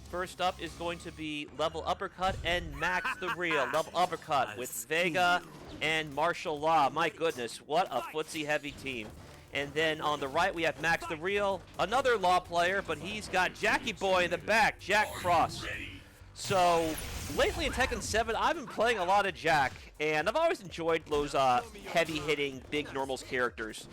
First up is going to be Level Uppercut and MaxTheReal. Level Uppercut with Vega and Martial Law. My goodness, what a footsie-heavy team. And then on the right, we have MaxTheReal, another Law player, but he's got Jackie Boy in the back, Jack Cross. So, lately in Tekken 7, I've been playing a lot of Jack, and I've always enjoyed those heavy-hitting, big normals characters.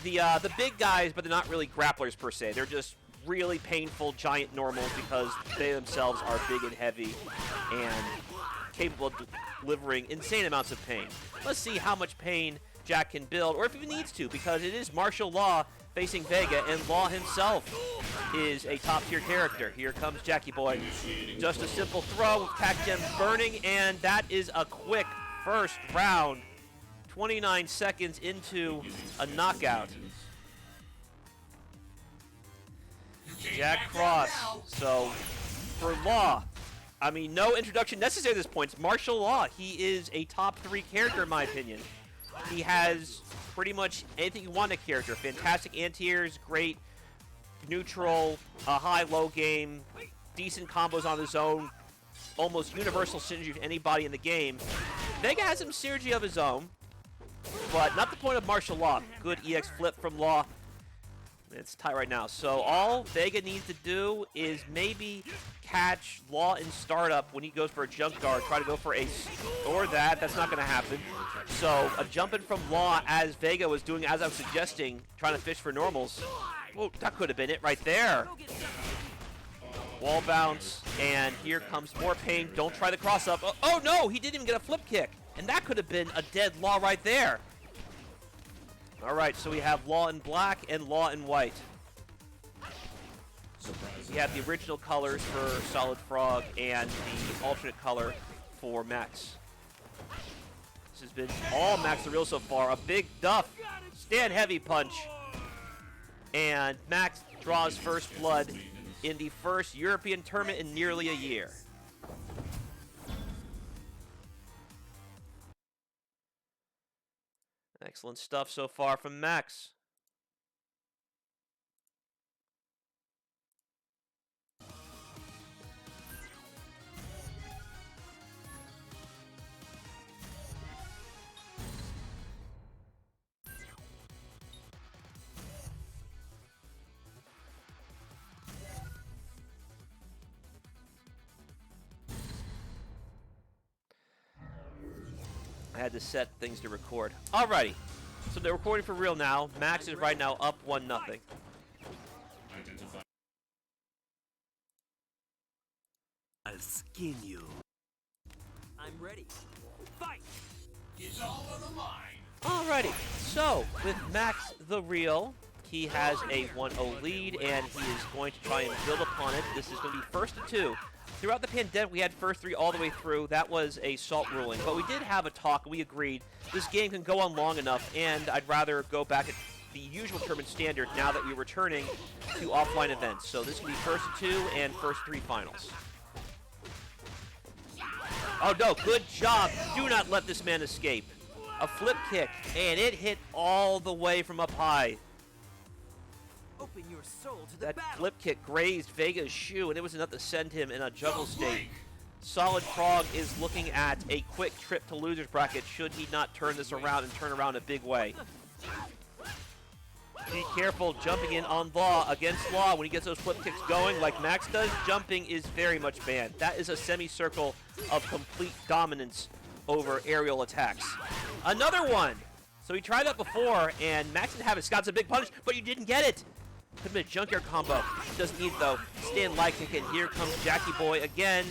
The big guys, but they're not really grapplers per se. They're just really painful giant normals because they themselves are big and heavy and capable of delivering insane amounts of pain. Let's see how much pain Jack can build, or if he needs to, because it is Martial Law facing Vega, and Law himself is a top-tier character. Here comes Jackie Boy. Just a simple throw, Tac Gem burning, and that is a quick first round. 29 seconds into a knockout. Jack Cross. So, for Law, I mean, no introduction necessary at this point. It's Martial Law. He is a top 3 character, in my opinion. He has pretty much anything you want in a character. Fantastic anti-airs, great neutral, high-low game, decent combos on his own, almost universal synergy with anybody in the game. Vega has some synergy of his own, but not the point of Martial Law. Good EX flip from Law. It's tight right now. So all Vega needs to do is maybe catch Law in startup when he goes for a jump guard. Try to go for a... or that. That's not going to happen. So a jumping from Law as Vega was doing, as I was suggesting, trying to fish for normals. Oh, that could have been it right there. Wall bounce. And here comes more pain. Don't try the cross up. Oh no! He didn't even get a flip kick. And that could have been a dead Law right there. Alright, so we have Law in black and Law in white. We have the original colors for Solid Frog and the alternate color for Max. This has been all MaxTheReal so far. A big duff, stand heavy punch. And Max draws first blood in the first European tournament in nearly a year. Excellent stuff so far from Max. I had to set things to record. Alrighty. So they're recording for real now. Max is right now up 1-0. I'll skin you. I'm ready. Fight! It's all on the line. Alrighty. So, with MaxTheReal, he has a 1-0 lead, and he is going to try and build upon it. This is going to be first to 2. Throughout the pandemic, we had first 3 all the way through. That was a SALT ruling. But we did have a talk, and we agreed this game can go on long enough, and I'd rather go back at the usual tournament standard now that we're returning to offline events. So this will be first 2 and first 3 finals. Oh, no, good job. Do not let this man escape. A flip kick, and it hit all the way from up high. Open your soul to the That battle. flip kick grazed Vega's shoe, and it was enough to send him in a juggle state. Solid Frog is looking at a quick trip to loser's bracket should he not turn this around and turn around a big way. Be careful jumping in on Law against Law when he gets those flip kicks going like Max does. Jumping is very much banned. That is a semicircle of complete dominance over aerial attacks. Another one! So he tried that before, and Max didn't have it. Scott's a big punish, but you didn't get it! Could have been a junkyard combo. Doesn't need it though. Stand light kick, and here comes Jackie Boy again.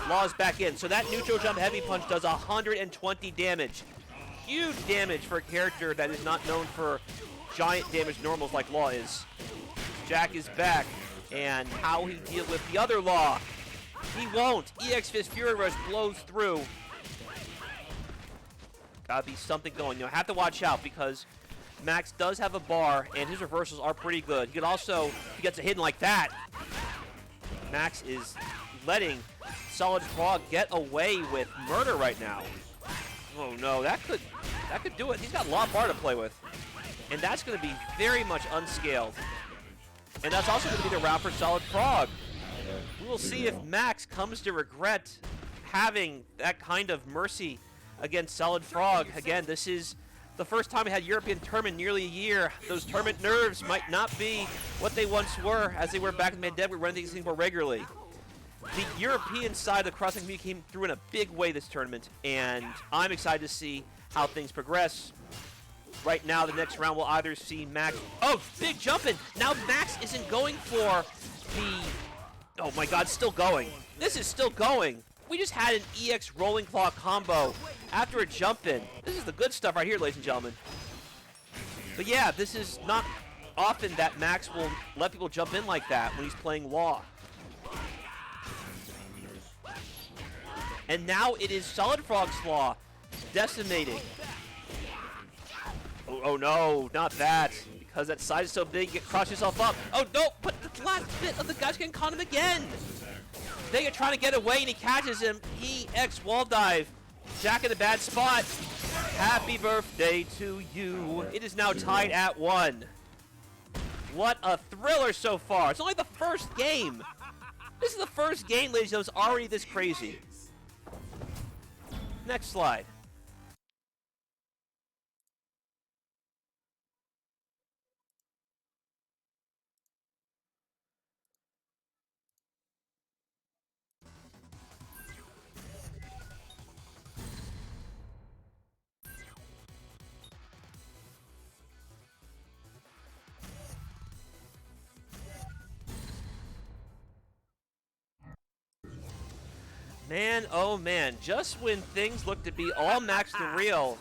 Law's back in. So that neutral jump heavy punch does 120 damage. Huge damage for a character that is not known for giant damage normals like Law is. Jack is back, and how he deals with the other Law. He won't. EX Fist Fury Rush blows through. Gotta be something going. You have to watch out because Max does have a bar, and his reversals are pretty good. He could also, if he gets a hit like that, Max is letting Solid Frog get away with murder right now. Oh no, that could do it. He's got a lot of bar to play with. And that's going to be very much unscaled. And that's also going to be the route for Solid Frog. We will see if Max comes to regret having that kind of mercy against Solid Frog. Again, this is the first time we had European tournament in nearly a year. Those tournament nerves might not be what they once were, as they were back in the Dead. We're running these things more regularly. The European side of the crossing community came through in a big way this tournament, and I'm excited to see how things progress. Right now, the next round will either see Max... Oh, big jumping! Now Max isn't going for the... Oh my god, still going. This is still going. We just had an EX Rolling Claw combo after a jump in. This is the good stuff right here, ladies and gentlemen. But yeah, this is not often that Max will let people jump in like that when he's playing Law. And now it is Solid Frog's Law decimating. Oh no, not that. Because that side is so big, you cross yourself up. Oh no, but the last bit of the guy's getting caught him again. Vega trying to get away and he catches him. EX wall dive. Jack in a bad spot. Happy birthday to you. It is now tied at 1. What a thriller so far. It's only the first game. This is the first game, ladies and gentlemen, that's already this crazy. Next slide. Man, oh man, just when things look to be all MaxTheReal,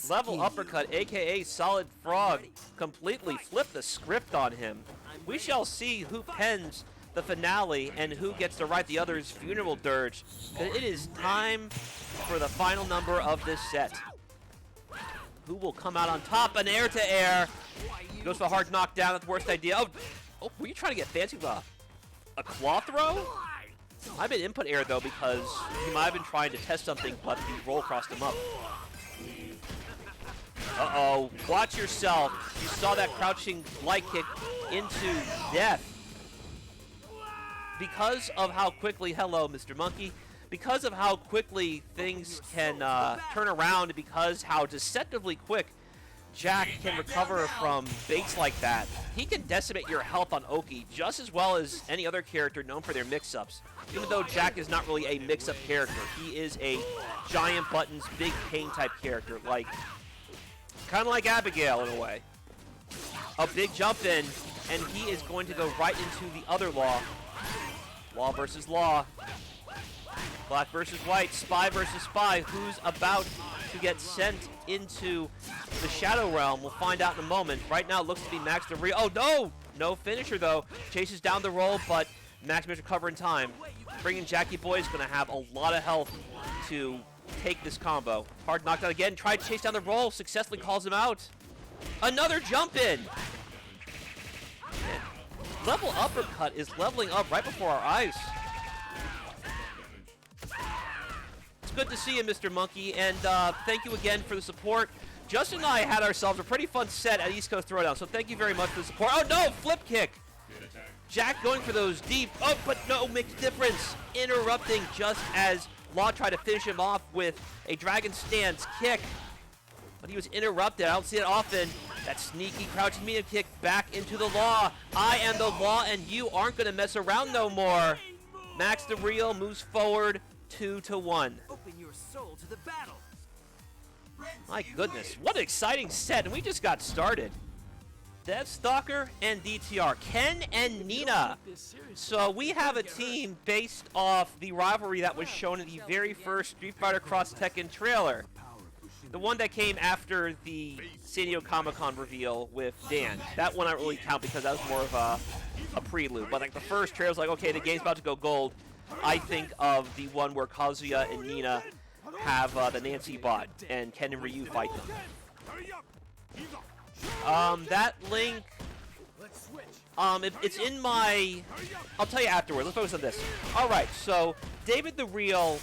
level Uppercut, aka Solid Frog, completely flipped the script on him. We shall see who pens the finale and who gets to write the other's funeral dirge. It is time for the final number of this set. Who will come out on top? An air-to-air. Goes for a hard knockdown, that's the worst idea. Oh, were you trying to get fancy with a claw throw? I've been input air though because he might have been trying to test something, but the roll crossed him up. Uh-oh, watch yourself. You saw that crouching light kick into death. Because of how quickly, hello Mr. Monkey, because of how quickly things can turn around, because how deceptively quick Jack can recover from baits like that, he can decimate your health on Oki just as well as any other character known for their mix-ups. Even though Jack is not really a mix-up character, he is a giant buttons, big pain type character, like kind of like Abigail in a way. A big jump in, and he is going to go right into the other Law. Law versus Law. Black versus white, spy versus spy. Who's about to get sent into the Shadow Realm? We'll find out in a moment. Right now it looks to be MaxTheReal. Oh no! No finisher though. Chases down the roll, but Max makes a cover in time. Bringing Jackie Boy is going to have a lot of health to take this combo. Hard knockdown again. Tried to chase down the roll. Successfully calls him out. Another jump in. Man, level Uppercut is leveling up right before our eyes. It's good to see you, Mr. Monkey, and thank you again for the support. Justin and I had ourselves a pretty fun set at East Coast Throwdown, so thank you very much for the support. Oh no, flip kick! Jack going for those deep, oh, but no, makes difference. Interrupting just as Law tried to finish him off with a dragon stance kick. But he was interrupted, I don't see it often. That sneaky crouching medium kick back into the Law. I am the Law and you aren't gonna mess around no more. MaxTheReal moves forward 2-1. Open your soul to the battle. My goodness, what an exciting set, and we just got started. Deathstalker and DTR, Ken and Nina. So we have a team based off the rivalry that was shown in the very first Street Fighter Cross Tekken trailer. The one that came after the San Diego Comic-Con reveal with Dan. That one I don't really count because that was more of a prelude. But like the first trailer was like, okay, the game's about to go gold. I think of the one where Kazuya and Nina have the Nancy bot and Ken and Ryu fight them. That link, it's in my, I'll tell you afterwards. Let's focus on this. Alright, so David the Real,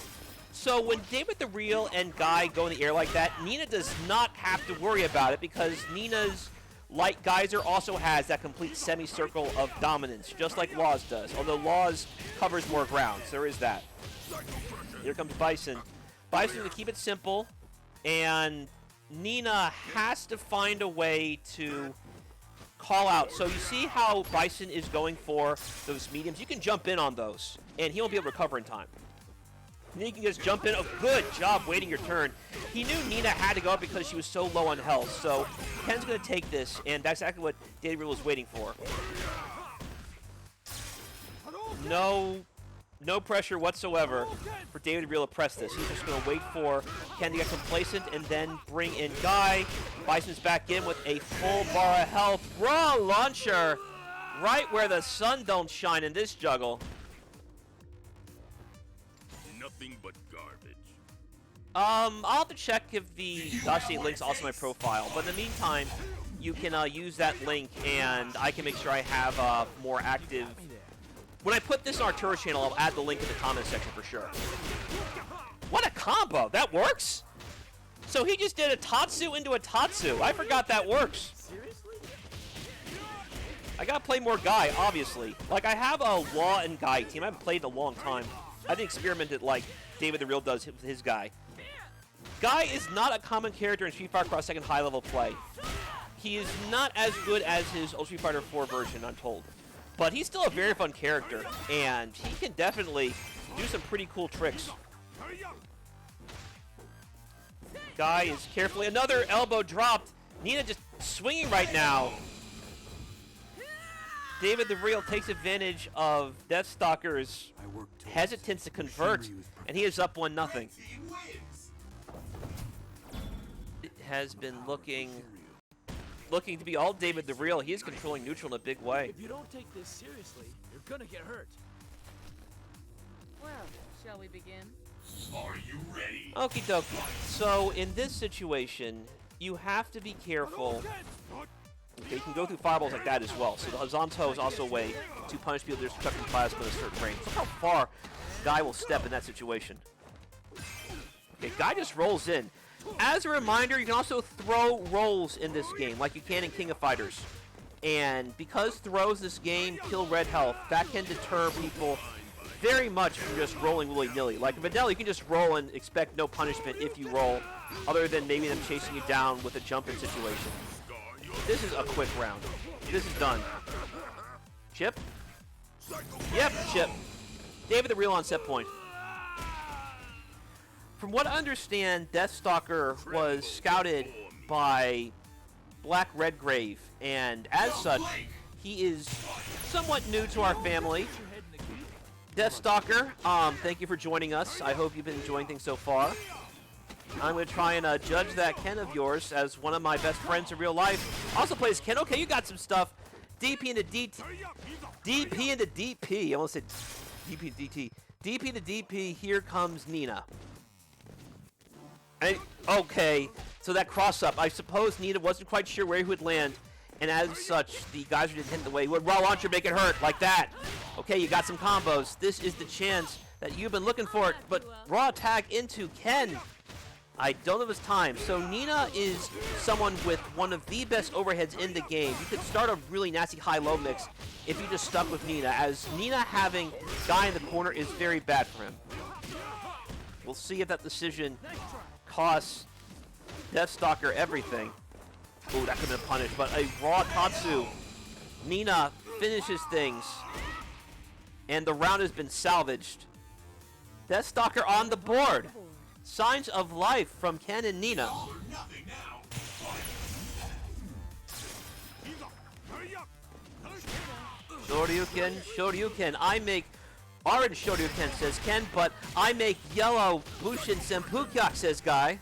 so when David the Real and Guy go in the air like that, Nina does not have to worry about it because Nina's Light Geyser also has that complete semicircle of dominance, just like Lars does, although Lars covers more ground, so there is that. Here comes Bison. Bison to keep it simple, and Nina has to find a way to call out. So you see how Bison is going for those mediums? You can jump in on those, and he won't be able to recover in time. Nina can just jump in. Oh, good job waiting your turn. He knew Nina had to go up because she was so low on health. So Ken's going to take this, and that's exactly what DavidReal was waiting for. No pressure whatsoever for DavidReal to press this. He's just going to wait for Ken to get complacent and then bring in Guy. Bison's back in with a full bar of health. Raw launcher right where the sun don't shine in this juggle. Nothing but garbage. I'll have to check if the VArcee link's also my profile, but in the meantime, you can use that link, and I can make sure I have more active. When I put this on our tour channel, I'll add the link in the comment section for sure. What a combo! That works? So he just did a Tatsu into a Tatsu. I forgot that works. Seriously? I gotta play more Guy, obviously. Like, I have a Law and Guy team. I haven't played in a long time. I haven't experimented like DavidTheReal does with his Guy. Guy is not a common character in Street Fighter Cross 2nd high-level play. He is not as good as his old Street Fighter 4 version, I'm told. But he's still a very fun character, and he can definitely do some pretty cool tricks. Guy is carefully... Another elbow dropped. Nina just swinging right now. DavidTheReal takes advantage of Deathstalker's hesitance to convert, and he is up 1-0. It has been looking to be all DavidTheReal. He is controlling neutral in a big way. If you don't take this seriously, you're gonna get hurt. Well, shall we begin? Are you ready? Okie dokie. So in this situation, you have to be careful. Okay, you can go through fireballs like that as well. So the Hazanto is also a way to punish people that are stuck in plasma in a certain range. Look how far Guy will step in that situation. Okay, Guy just rolls in. As a reminder, you can also throw rolls in this game, like you can in King of Fighters. And because throws this game kill red health, that can deter people very much from just rolling willy-nilly. Like in Vanilla, you can just roll and expect no punishment if you roll, other than maybe them chasing you down with a jump-in situation. This is a quick round. This is done. Chip? Yep, chip. DavidTheReal on set point. From what I understand, Deathstalker was scouted by Black Redgrave, and as such, he is somewhat new to our family. Deathstalker, thank you for joining us. I hope you've been enjoying things so far. I'm going to try and judge that Ken of yours as one of my best friends in real life. Also plays Ken. Okay, you got some stuff. DP into DT. DP into DP. I almost said DP into DT. DP into DP. Here comes Nina. Okay, so that cross-up. I suppose Nina wasn't quite sure where he would land, and as such, the guys didn't hit the way he would. Raw launcher, make it hurt, like that. Okay, you got some combos. This is the chance that you've been looking for, but raw tag into Ken. I don't have his time. So Nina is someone with one of the best overheads in the game. You could start a really nasty high-low mix if you just stuck with Nina, as Nina having Guy in the corner is very bad for him. We'll see if that decision costs Deathstalker everything. Ooh, that could have been punished, but a raw Tatsu. Nina finishes things, and the round has been salvaged. Deathstalker on the board. Signs of life from Ken and Nina. Shoryuken, Shoryuken. I make orange Shoryuken, says Ken, but I make yellow Bushin Senpukyak, says Guy.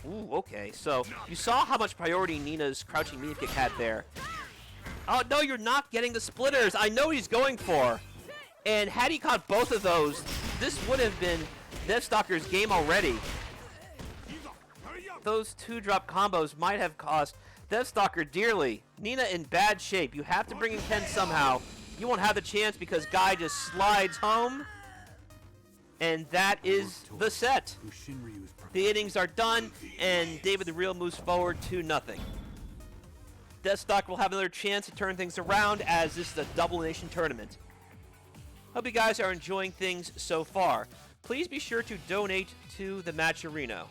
Ooh, okay. So you saw how much priority Nina's crouching medium kick had there. Oh, no, you're not getting the splitters. I know what he's going for. And had he caught both of those, this would have been Deathstalker's game already. Those two-drop combos might have cost Deathstalker dearly. Nina in bad shape. You have to bring in Ken somehow. You won't have the chance because Guy just slides home. And that is the set. The innings are done, and David the Real moves forward 2-0. Deathstalker will have another chance to turn things around as this is a double elimination tournament. Hope you guys are enjoying things so far. Please be sure to donate to the Match Arena.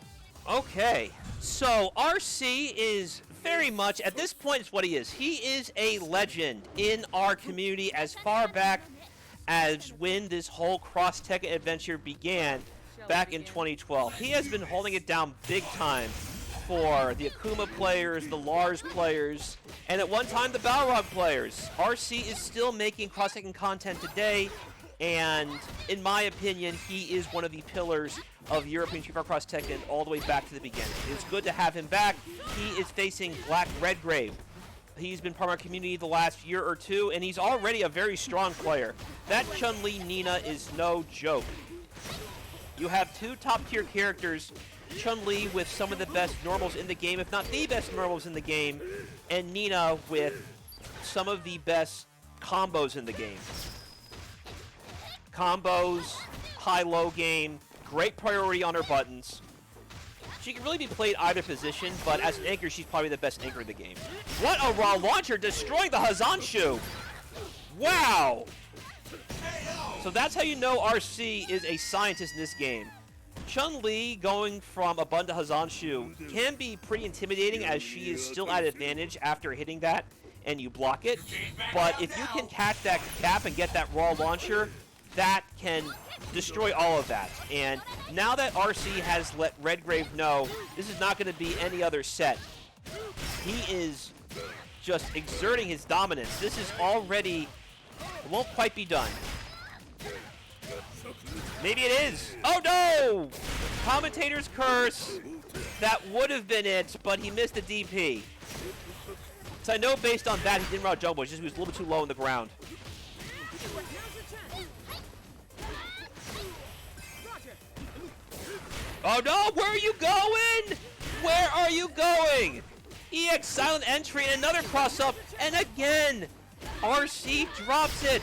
Okay, so RC is very much, at this point, it's what he is. He is a legend in our community as far back as when this whole Cross Tekken adventure began back in 2012. He has been holding it down big time for the Akuma players, the Lars players, and at one time the Balrog players. RC is still making Cross Tekken content today, and in my opinion, he is one of the pillars of European Street Fighter Cross Tekken all the way back to the beginning. It's good to have him back. He is facing Black Redgrave. He's been part of our community the last year or two, and he's already a very strong player. That Chun-Li Nina is no joke. You have two top-tier characters, Chun-Li with some of the best normals in the game, if not the best normals in the game, and Nina with some of the best combos in the game. Combos, high-low game, great priority on her buttons. She can really be played either position, but as an anchor, she's probably the best anchor in the game. What a raw launcher, destroying the Hazanshu! Wow! So that's how you know RC is a scientist in this game. Chun-Li going from a button to Hazanshu can be pretty intimidating as she is still at advantage after hitting that and you block it. But if you can catch that gap and get that raw launcher, that can destroy all of that. And now that RC has let Redgrave know this is not going to be any other set, he is just exerting his dominance. This is already, it won't quite be done. Maybe it is. Oh no! Commentator's curse. That would have been it, but he missed the DP. So I know based on that he didn't run a jumbo, it's just he was a little bit too low on the ground. Oh no, where are you going? Where are you going? EX silent entry and another cross up, and again, RC drops it.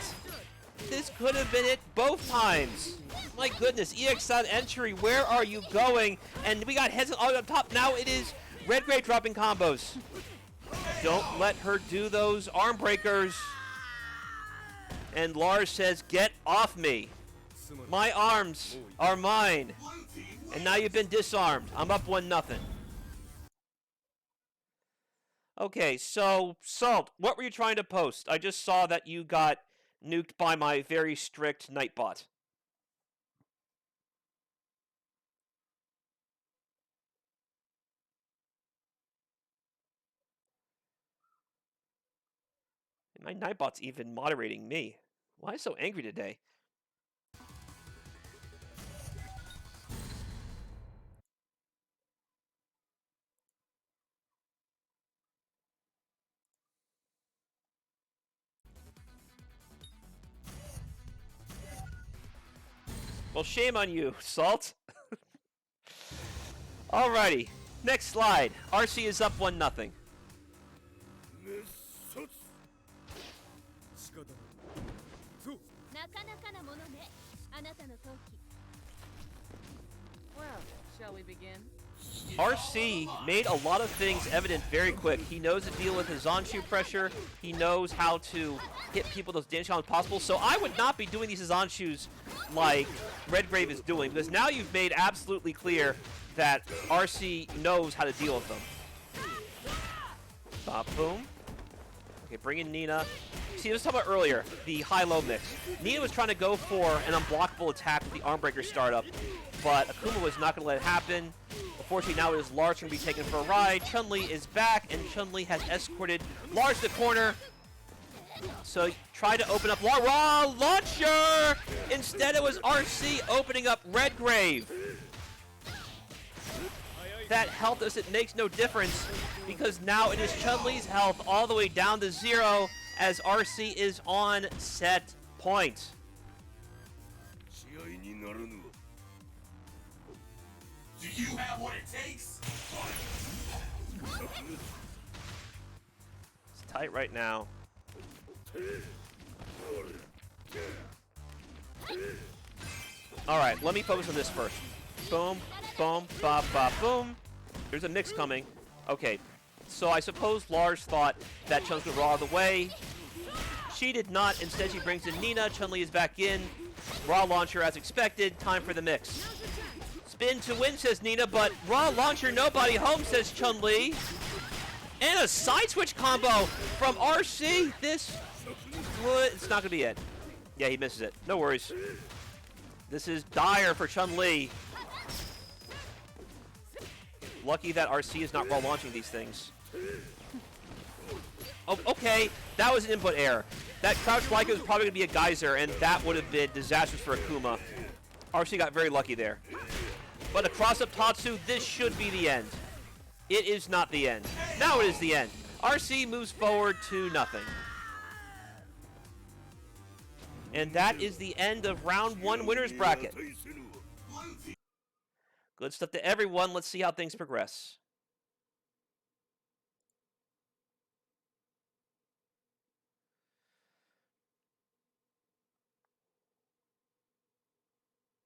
This could have been it both times. My goodness, EX silent entry, where are you going? And we got heads all up top. Now it is Redgrave dropping combos. Don't let her do those arm breakers. And Lars says, get off me. My arms are mine. And now you've been disarmed. I'm up 1-0. Okay, so, Salt, what were you trying to post? I just saw that you got nuked by my very strict Nightbot. My Nightbot's even moderating me. Why so angry today? Well, shame on you, Salt. Alrighty, next slide. RC is up 1-0. Well, shall we begin? RC made a lot of things evident very quick. He knows to deal with his Zanshu pressure. He knows how to hit people with those damage as possible. So I would not be doing these Zanshus like Redgrave is doing, because now you've made absolutely clear that RC knows how to deal with them. Stop, boom. Okay, bring in Nina. See, I was talking about earlier, the high-low mix. Nina was trying to go for an unblockable attack with the arm breaker startup, but Akuma was not going to let it happen. Unfortunately, now it is Lars going to be taken for a ride. Chun-Li is back, and Chun-Li has escorted Lars to the corner. So try to open up raw launcher! Instead, it was RC opening up Redgrave. That health as it makes no difference, because now it is Chun-Li's health all the way down to 0 as RC is on set point. Do you have what it takes? It's tight right now. Alright, let me focus on this first. Boom, boom, bop, bop, boom. There's a mix coming. Okay, so I suppose Lars thought that Chun's gonna roll out of the way. She did not. Instead, she brings in Nina. Chun-Li is back in. Raw launcher as expected. Time for the mix. Spin to win, says Nina, but raw launcher, nobody home, says Chun-Li. And a side switch combo from RC. This would, it's not gonna be it. Yeah, he misses it. No worries. This is dire for Chun-Li. Lucky that RC is not raw launching these things. Oh, okay, that was an input error. That crouch like it was probably gonna be a geyser, and that would have been disastrous for Akuma. RC got very lucky there. But a cross-up Tatsu, this should be the end. It is not the end. Now it is the end. RC moves forward to nothing. And that is the end of round 1 winners bracket. Good stuff to everyone. Let's see how things progress.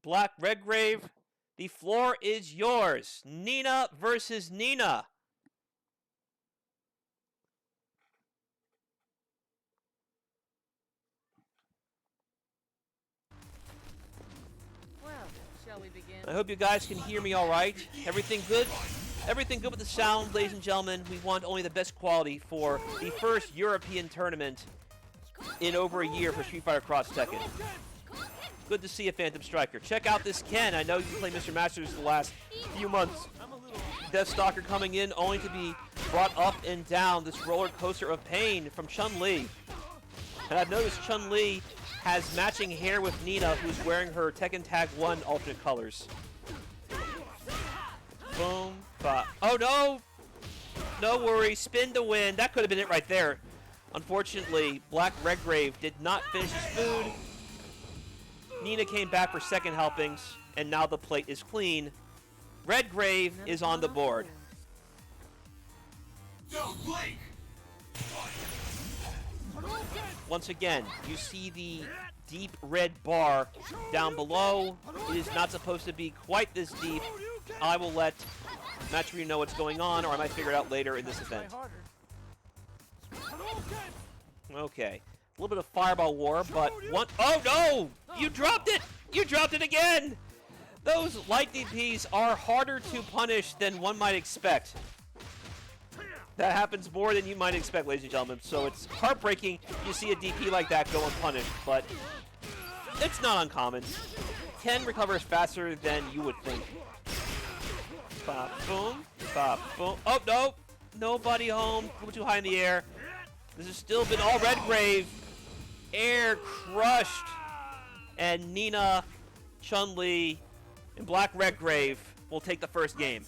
Black Redgrave, the floor is yours. Nina versus Nina. Well, shall we begin? I hope you guys can hear me all right. Everything good? Everything good with the sound, ladies and gentlemen. We want only the best quality for the first European tournament in over a year for Street Fighter Cross Tekken. Good to see you, Phantom Striker. Check out this Ken. I know you played Mr. Masters the last few months. Deathstalker coming in only to be brought up and down this roller coaster of pain from Chun-Li. And I've noticed Chun-Li has matching hair with Nina, who's wearing her Tekken Tag 1 alternate colors. Boom. Bop. Oh, no! No worries. Spin to win. That could have been it right there. Unfortunately, Black Redgrave did not finish his food. Nina came back for second helpings, and now the plate is clean. Redgrave is on the board. Once again, you see the deep red bar down below. It is not supposed to be quite this deep. I will let MaxTheReal know what's going on, or I might figure it out later in this event. Okay. A little bit of fireball war, but one... Oh, no! You dropped it! You dropped it again! Those light DPs are harder to punish than one might expect. That happens more than you might expect, ladies and gentlemen. So it's heartbreaking you see a DP like that go unpunished, but it's not uncommon. Ken recovers faster than you would think. Bop, boom, bop, boom. Oh, no! Nobody home. A little too high in the air. This has still been all Redgrave. Air crushed. And Nina, Chun-Li, and Black Redgrave will take the first game.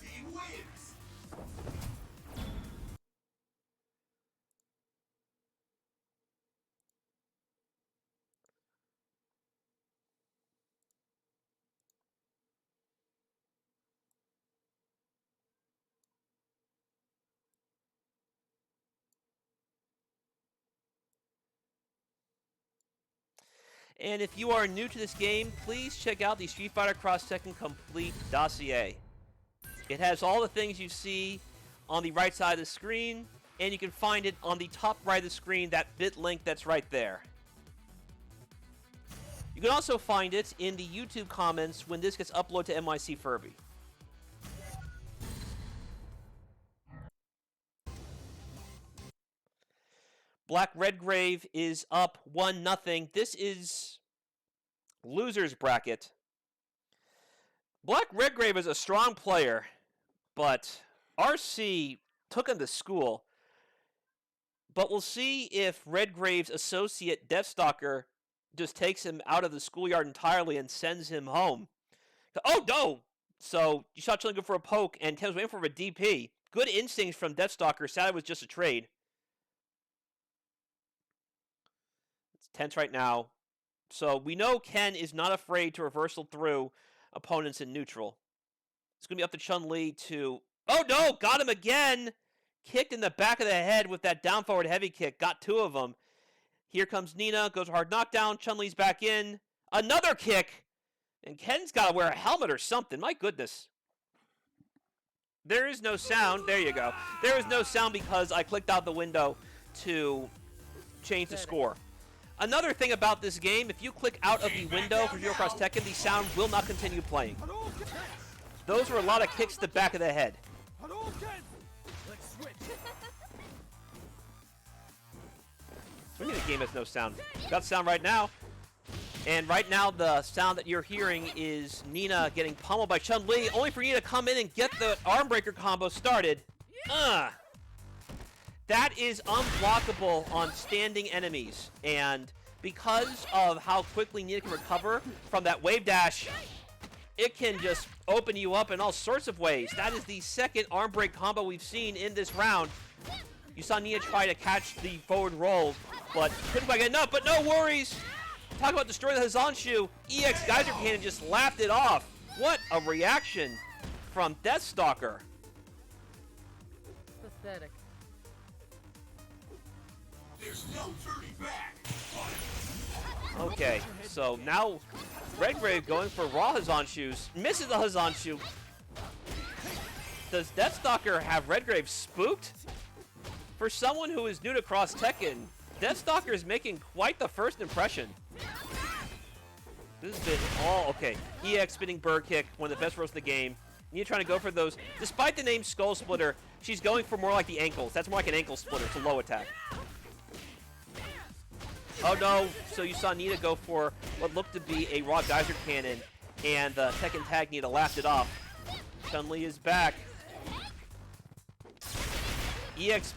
And if you are new to this game, please check out the Street Fighter Cross Tekken Complete Dossier. It has all the things you see on the right side of the screen, and you can find it on the top right of the screen, that bit link that's right there. You can also find it in the YouTube comments when this gets uploaded to NYC Furby. Black Redgrave is up 1-0. This is loser's bracket. Black Redgrave is a strong player, but RC took him to school. But we'll see if Redgrave's associate Deathstalker just takes him out of the schoolyard entirely and sends him home. Oh, no! So you shot Chun-Li for a poke, and Ken was waiting for a DP. Good instincts from Deathstalker. Sad it was just a trade. Tense right now. So we know Ken is not afraid to reversal through opponents in neutral. It's going to be up to Chun-Li to... Oh, no! Got him again! Kicked in the back of the head with that down forward heavy kick. Got two of them. Here comes Nina. Goes hard knockdown. Chun-Li's back in. Another kick! And Ken's got to wear a helmet or something. My goodness. There is no sound. There you go. There is no sound because I clicked out the window to change the score. Another thing about this game, if you click out of the window for Zero Cross Tekken, the sound will not continue playing. Those were a lot of kicks to the back of the head. Let's switch. What do you mean the game has no sound? It's got sound right now. And right now, the sound that you're hearing is Nina getting pummeled by Chun-Li, only for Nina to come in and get the arm breaker combo started. That is unblockable on standing enemies. And because of how quickly Nina can recover from that wave dash, it can just open you up in all sorts of ways. That is the second arm break combo we've seen in this round. You saw Nina try to catch the forward roll, but couldn't quite get enough, but no worries. Talk about destroy the Hazanshu. EX Geyser Cannon just laughed it off. What a reaction from Deathstalker. Pathetic. There's no turning back. Okay, so now Redgrave going for raw Hazanshus. Misses the Hazanshu. Does Deathstalker have Redgrave spooked? For someone who is new to Cross Tekken, Deathstalker is making quite the first impression. This has been all okay. EX spinning bird kick, one of the best rows in the game. Nina trying to go for those. Despite the name Skull Splitter, she's going for more like the ankles. That's more like an ankle splitter. It's a low attack. Oh no, so you saw Nina go for what looked to be a raw geyser cannon, and the Tekken tag Nina laughed it off. Chun-Li is back. EX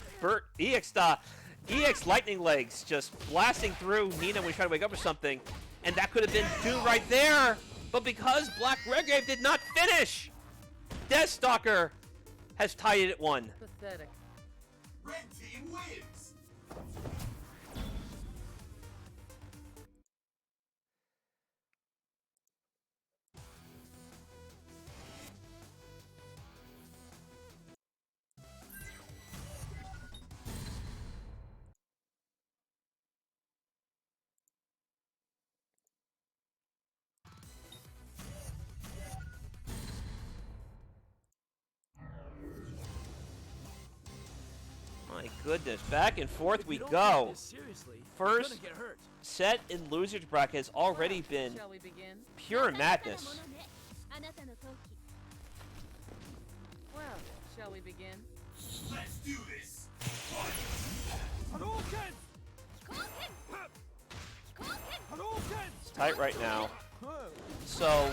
lightning legs just blasting through Nina when she tried to wake up or something, and that could have been doom right there, but because Black Redgrave did not finish, Deathstalker has tied it at 1. Pathetic. Red team wins. My goodness, back and forth we If you don't go. take this seriously, First you're gonna get hurt. set in loser's bracket has already been Shall we begin? pure madness. Well, shall we begin? Let's do this. It's tight right now. So,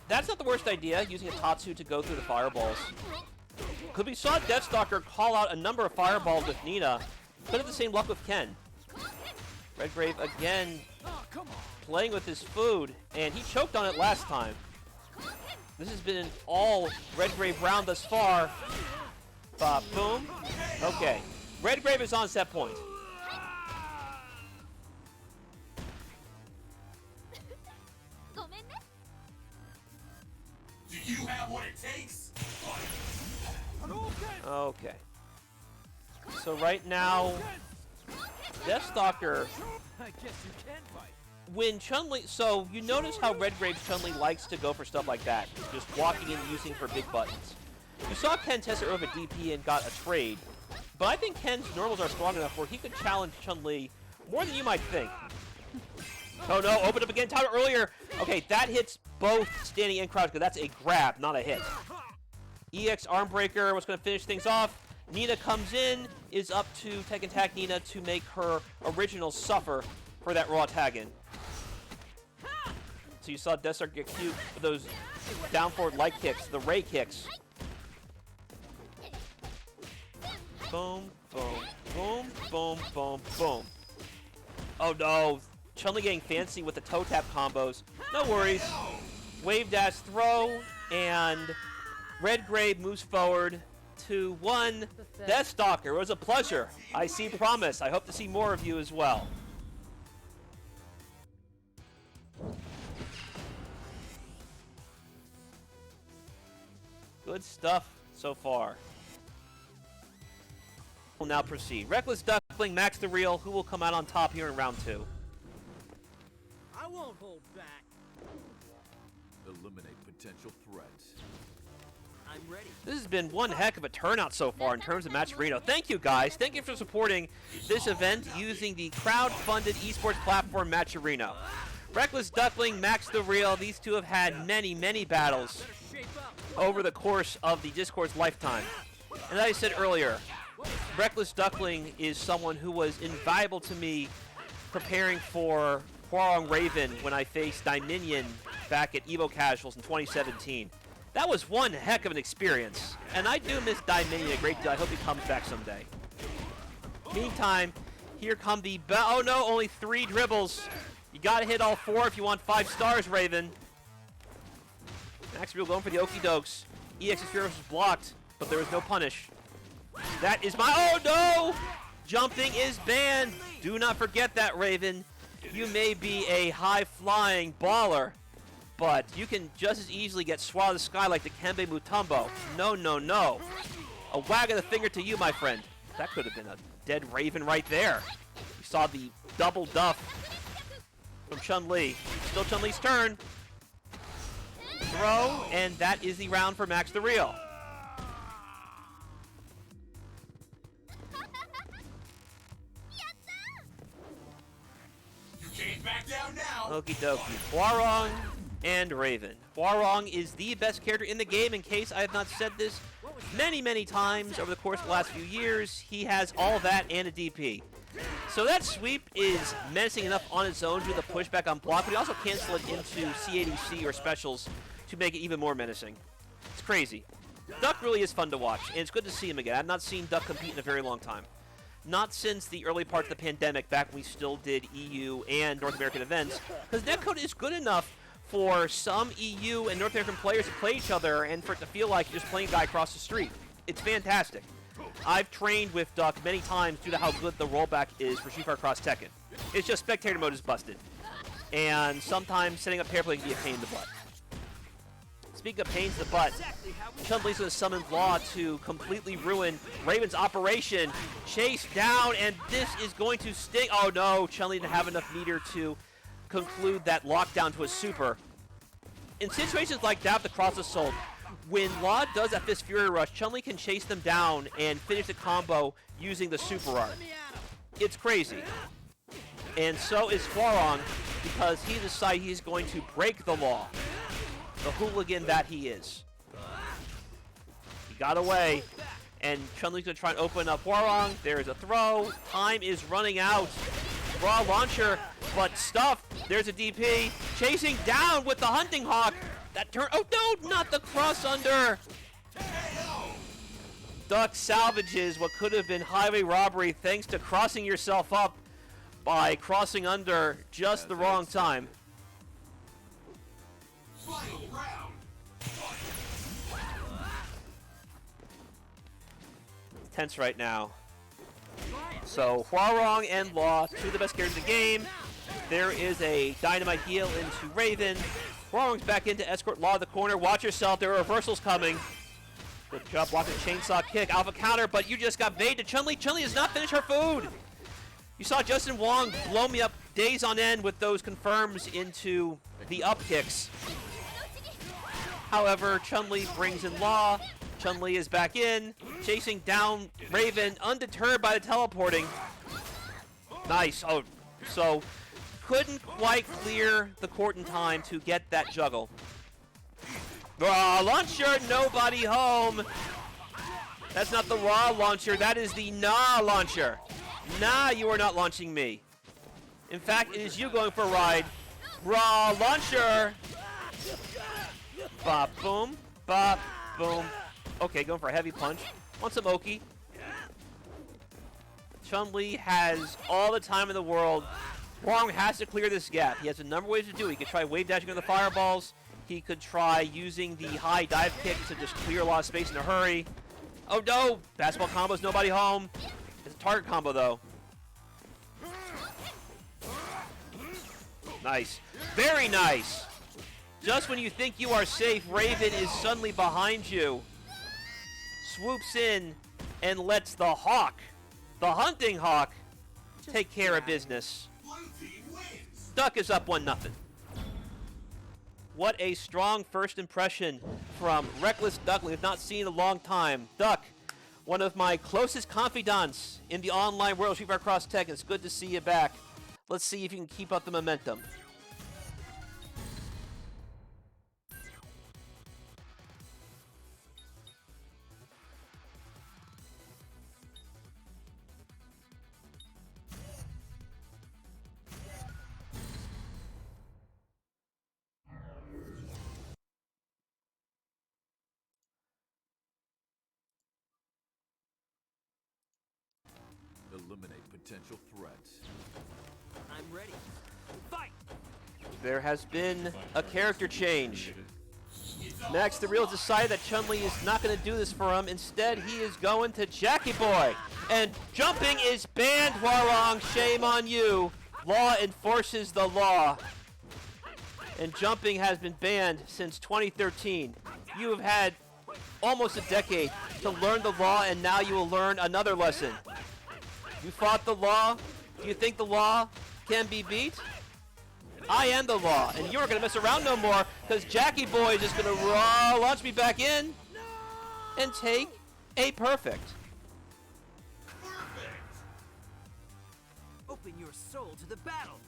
that's not the worst idea, using a Tatsu to go through the fireballs. Because we saw Deathstalker call out a number of fireballs with Nina. Could have the same luck with Ken. Redgrave again playing with his food, and he choked on it last time. This has been an all Redgrave round thus far. Boom. Okay. Redgrave is on set point. Do you have what it takes? Okay. So right now, Deathstalker, I guess you can fight. when Chun-Li, so you notice how Redgrave's Chun-Li likes to go for stuff like that, just walking in using for big buttons. You saw Ken test it over DP and got a trade, but I think Ken's normals are strong enough where he could challenge Chun-Li more than you might think. Oh no, open up again, time earlier. Okay, that hits both standing and crouch, because that's a grab, not a hit. EX arm breaker was going to finish things off. Nina comes in, is up to Tekken Tag Nina to make her original suffer for that raw tag in. So you saw Deathstalker get cute with those down forward light kicks, the Ray kicks. Boom, boom, boom, boom, boom, boom. Oh no, Chun-Li getting fancy with the toe tap combos. No worries. Wave dash throw, and Redgrave moves forward to 1. Deathstalker, it was a pleasure. I see promise. I hope to see more of you as well. Good stuff so far. We'll now proceed. Reckless Duckling, MaxTheReal, who will come out on top here in round 2? I won't hold back. Eliminate potential threats. I'm ready. This has been one heck of a turnout so far in terms of MaxTheReal. Thank you, guys. Thank you for supporting this event using the crowd-funded esports platform MaxTheReal. Reckless Duckling, MaxTheReal, these two have had many, many battles over the course of the Discord's lifetime. And as I said earlier, Reckless Duckling is someone who was invaluable to me preparing for Hwoarang Raven when I faced Dominion back at Evo Casuals in 2017. That was one heck of an experience, and I do miss Dominion a great deal. I hope he comes back someday. Meantime, here come the oh no, only 3 dribbles. You gotta hit all 4 if you want 5 stars, Raven. MaxTheReal going for the okie dokes. EX experience was blocked, but there was no punish. That is my oh no! Jumping is banned. Do not forget that, Raven. You may be a high-flying baller, but you can just as easily get swallowed in the sky like the Kembe Mutombo. No, no, no. A wag of the finger to you, my friend. That could have been a dead Raven right there. You saw the double duff from Chun-Li. Still Chun-Li's turn. Throw, and that is the round for MaxTheReal. You can't back down now. Okie dokie. Hwoarang and Raven. Hwoarang is the best character in the game, in case I have not said this many, many times over the course of the last few years. He has all that and a DP. So that sweep is menacing enough on its own to the pushback on block, but he also cancel it into CADC or specials to make it even more menacing. It's crazy. Duck really is fun to watch, and it's good to see him again. I've not seen Duck compete in a very long time. Not since the early parts of the pandemic, back when we still did EU and North American events, because netcode is good enough for some EU and North American players to play each other and for it to feel like you're just playing a guy across the street. It's fantastic. I've trained with Duck many times due to how good the rollback is for VArcee Tekken. It's just spectator mode is busted. And sometimes setting up pair play can be a pain in the butt. Speaking of pains in the butt, Chun-Li's going to summon Law to completely ruin Raven's operation. Chase down, and this is going to sting. Oh no, Chun-Li didn't have enough meter to conclude that lockdown to a super. In situations like that, the cross assault, when Law does that Fist Fury Rush, Chun-Li can chase them down and finish the combo using the super art. It's crazy. And so is Hwoarang, because he decided he's going to break the law. The hooligan that he is. He got away, and Chun-Li's going to try and open up Hwoarang. There's a throw. Time is running out. Raw launcher, but stuff. There's a DP. Chasing down with the Hunting Hawk. That turn. Oh no, not the cross under. Duck salvages what could have been highway robbery thanks to crossing yourself up by crossing under just the wrong time. Final round. It's tense right now. So Hwoarang and Law, two of the best characters in the game. There is a dynamite heal into Raven. Hwoarang's back in to escort Law to the corner. Watch yourself, there are reversals coming. Good job blocking the chainsaw kick. Alpha counter, but you just got baited. Chun-Li does not finish her food. You saw Justin Wong blow me up days on end with those confirms into the up kicks. However, Chun-Li brings in Law. Chun-Li is back in, chasing down Raven, undeterred by the teleporting. Nice. Oh, so couldn't quite clear the court in time to get that juggle. Raw launcher, nobody home. That's not the raw launcher, that is the nah launcher. Nah, you are not launching me. In fact, it is you going for a ride. Raw launcher. Bop, boom, bop, boom. Okay, going for a heavy punch. Want some Oki. Chun-Li has all the time in the world. Hwoarang has to clear this gap. He has a number of ways to do it. He could try wave dashing on the fireballs. He could try using the high dive kick to just clear a lot of space in a hurry. Oh no! Basketball combos, nobody home. It's a target combo though. Nice. Very nice! Just when you think you are safe, Raven is suddenly behind you. Swoops in and lets the Hawk, the Hunting Hawk, take care of business. Blue team wins. Duck is up 1-0. What a strong first impression from Reckless Duckling. I've not seen in a long time. Duck, one of my closest confidants in the online world, Street Fighter Cross Tekken. It's good to see you back. Let's see if you can keep up the momentum. Eliminate potential threats. I'm ready. Fight! There has been a character change. MaxTheReal decided that Chun-Li is not going to do this for him. Instead, he is going to Jackie Boy. And jumping is banned, Hwoarang. Shame on you. Law enforces the law. And jumping has been banned since 2013. You have had almost a decade to learn the law, and now you will learn another lesson. You fought the law. Do you think the law can be beat? I am the law, and you aren't going to mess around no more, because Jackie Boy is just going to launch me back in and take a perfect. Open your soul to the battle.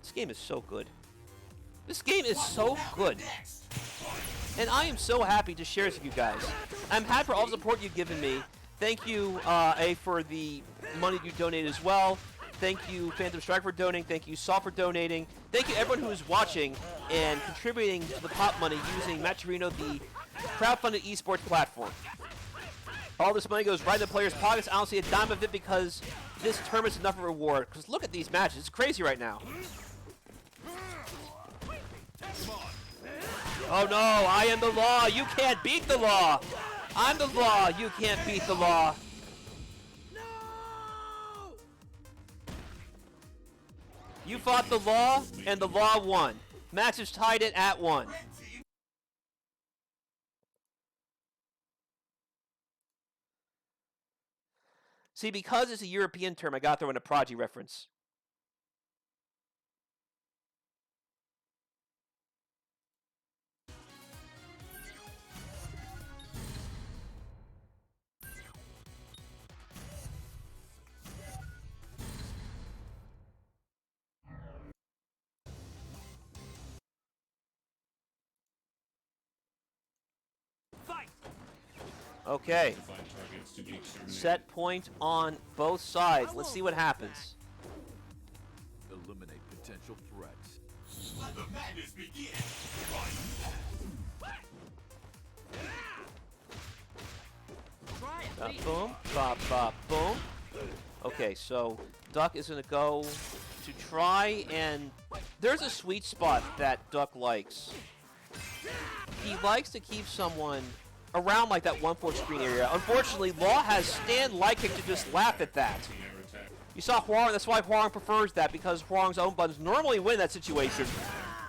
This game is so good. This game is so good. And I am so happy to share this with you guys. I'm happy for all the support you've given me. Thank you, for the money you donated as well. Thank you, Phantom Strike, for donating. Thank you, Saw, for donating. Thank you, everyone who is watching and contributing to the pot money using MaxTheReal, the crowdfunded esports platform. All this money goes right in the players' pockets. I don't see a dime of it because this tournament's enough of a reward. Because look at these matches. It's crazy right now. Oh no, I am the law. You can't beat the law. I'm the law. You can't beat the law. You fought the law, and the law won. Max has tied it at 1. See, because it's a European term, I got there in a Prodigy reference. Okay. Set point on both sides. Let's see what happens. Eliminate potential threats. Let the madness begin. Boom, bop, bop, boom. Okay, so Duck is going to go to try, and there's a sweet spot that Duck likes. He likes to keep someone around like that 1/4 screen area. Unfortunately, Law has stand light kick to just laugh at that. You saw Hwoarang, that's why Hwoarang prefers that, because Hwoarang's own buttons normally win that situation,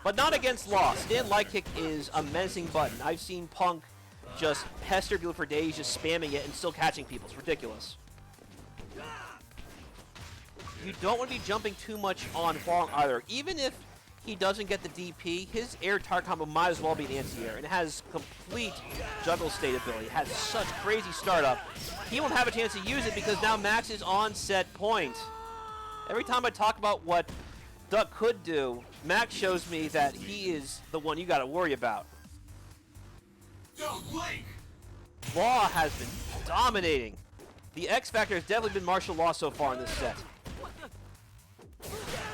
but not against Law. Stand light kick is a menacing button. I've seen Punk just pester people for days, just spamming it and still catching people. It's ridiculous. You don't want to be jumping too much on Hwoarang either. Even if he doesn't get the DP, his air target combo might as well be an anti-air, and it has complete juggle state ability. It has such crazy startup. He won't have a chance to use it because now Max is on set point. Every time I talk about what Duck could do, Max shows me that he is the one you got to worry about. Don't blink. Law has been dominating. The X Factor has definitely been martial law so far in this set.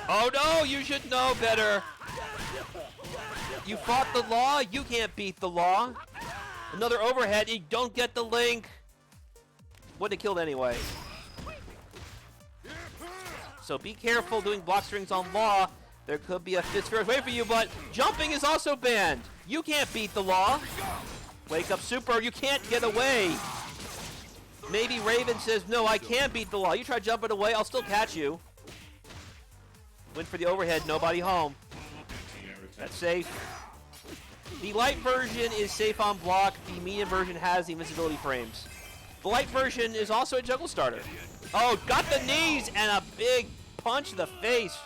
Oh no, you should know better. You fought the law, you can't beat the law. Another overhead, you don't get the link. Wouldn't have killed anyway. So be careful doing block strings on Law. There could be a fist fair way for you, but jumping is also banned. You can't beat the Law. Wake up super, you can't get away. Maybe Raven says, no, I can beat the Law. You try jumping away, I'll still catch you. Went for the overhead, nobody home. That's safe. The light version is safe on block. The medium version has the invincibility frames. The light version is also a juggle starter. Oh, got the knees and a big punch to the face.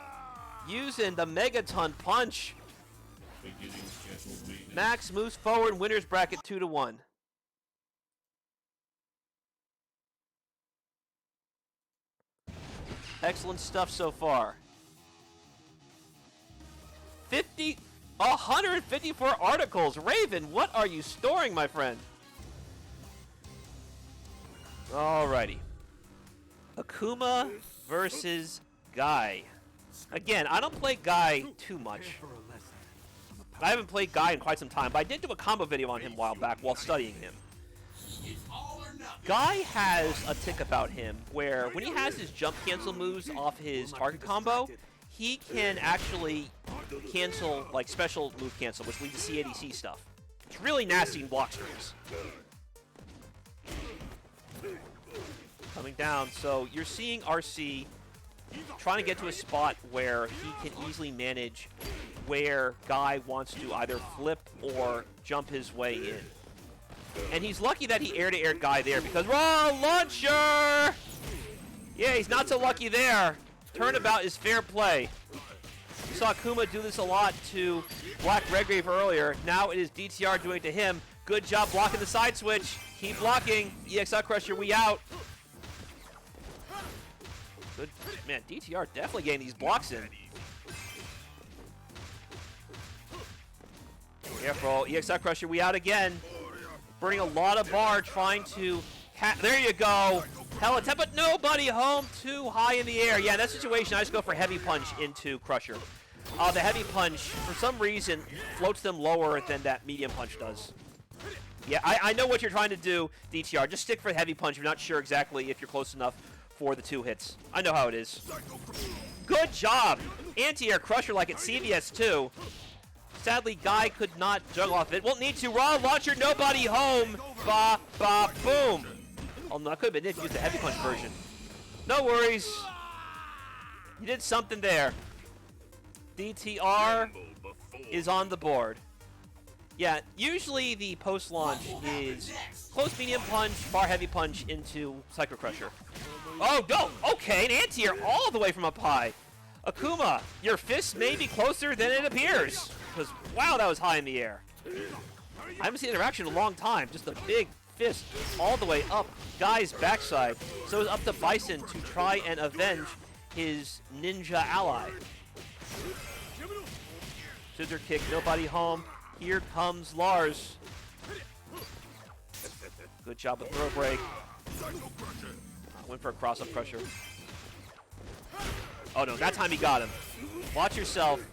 Using the Megaton punch. Max moves forward, winners bracket 2-1. Excellent stuff so far. 154 articles. Raven, what are you storing, my friend? Alrighty. Akuma versus Guy. Again, I don't play Guy too much. I haven't played Guy in quite some time, but I did do a combo video on him a while back while studying him. Guy has a tick about him where when he has his jump cancel moves off his target combo, he can actually cancel, like special move cancel, which leads to CADC stuff. It's really nasty in block strings. Coming down, so you're seeing RC trying to get to a spot where he can easily manage where Guy wants to either flip or jump his way in. And he's lucky that he air-to-air Guy there because, raw launcher! Yeah, he's not so lucky there. Turnabout is fair play. We saw Akuma do this a lot to block Redgrave earlier. Now it is DTR doing it to him. Good job blocking the side switch. Keep blocking. EXL Crusher, we out. Good. Man, DTR definitely getting these blocks in. Careful. EXL Crusher, we out again. Burning a lot of bar, trying to... there you go. Hell attempt, but nobody home. Too high in the air. Yeah, in that situation, I just go for heavy punch into Crusher. The heavy punch, for some reason, floats them lower than that medium punch does. Yeah, I know what you're trying to do, DTR. Just stick for heavy punch if you're not sure exactly if you're close enough for the 2 hits. I know how it is. Good job. Anti-air Crusher like at CVS too. Sadly, Guy could not juggle off it. Won't need to. Raw launcher, nobody home. Ba, ba, boom. Oh, no, that could have been if you used the heavy punch version. No worries. You did something there. DTR is on the board. Yeah, usually the post-launch is close medium punch, far heavy punch into Psycho Crusher. Oh, no. Okay, an anti-air all the way from up high. Akuma, your fist may be closer than it appears. Because, wow, that was high in the air. I haven't seen interaction in a long time. Just a big fist all the way up Guy's backside. So it's up to Bison to try and avenge his ninja ally. Scissor kick, nobody home. Here comes Lars. Good job with throw break. Went for a cross-up crusher. Oh no, that time he got him. Watch yourself.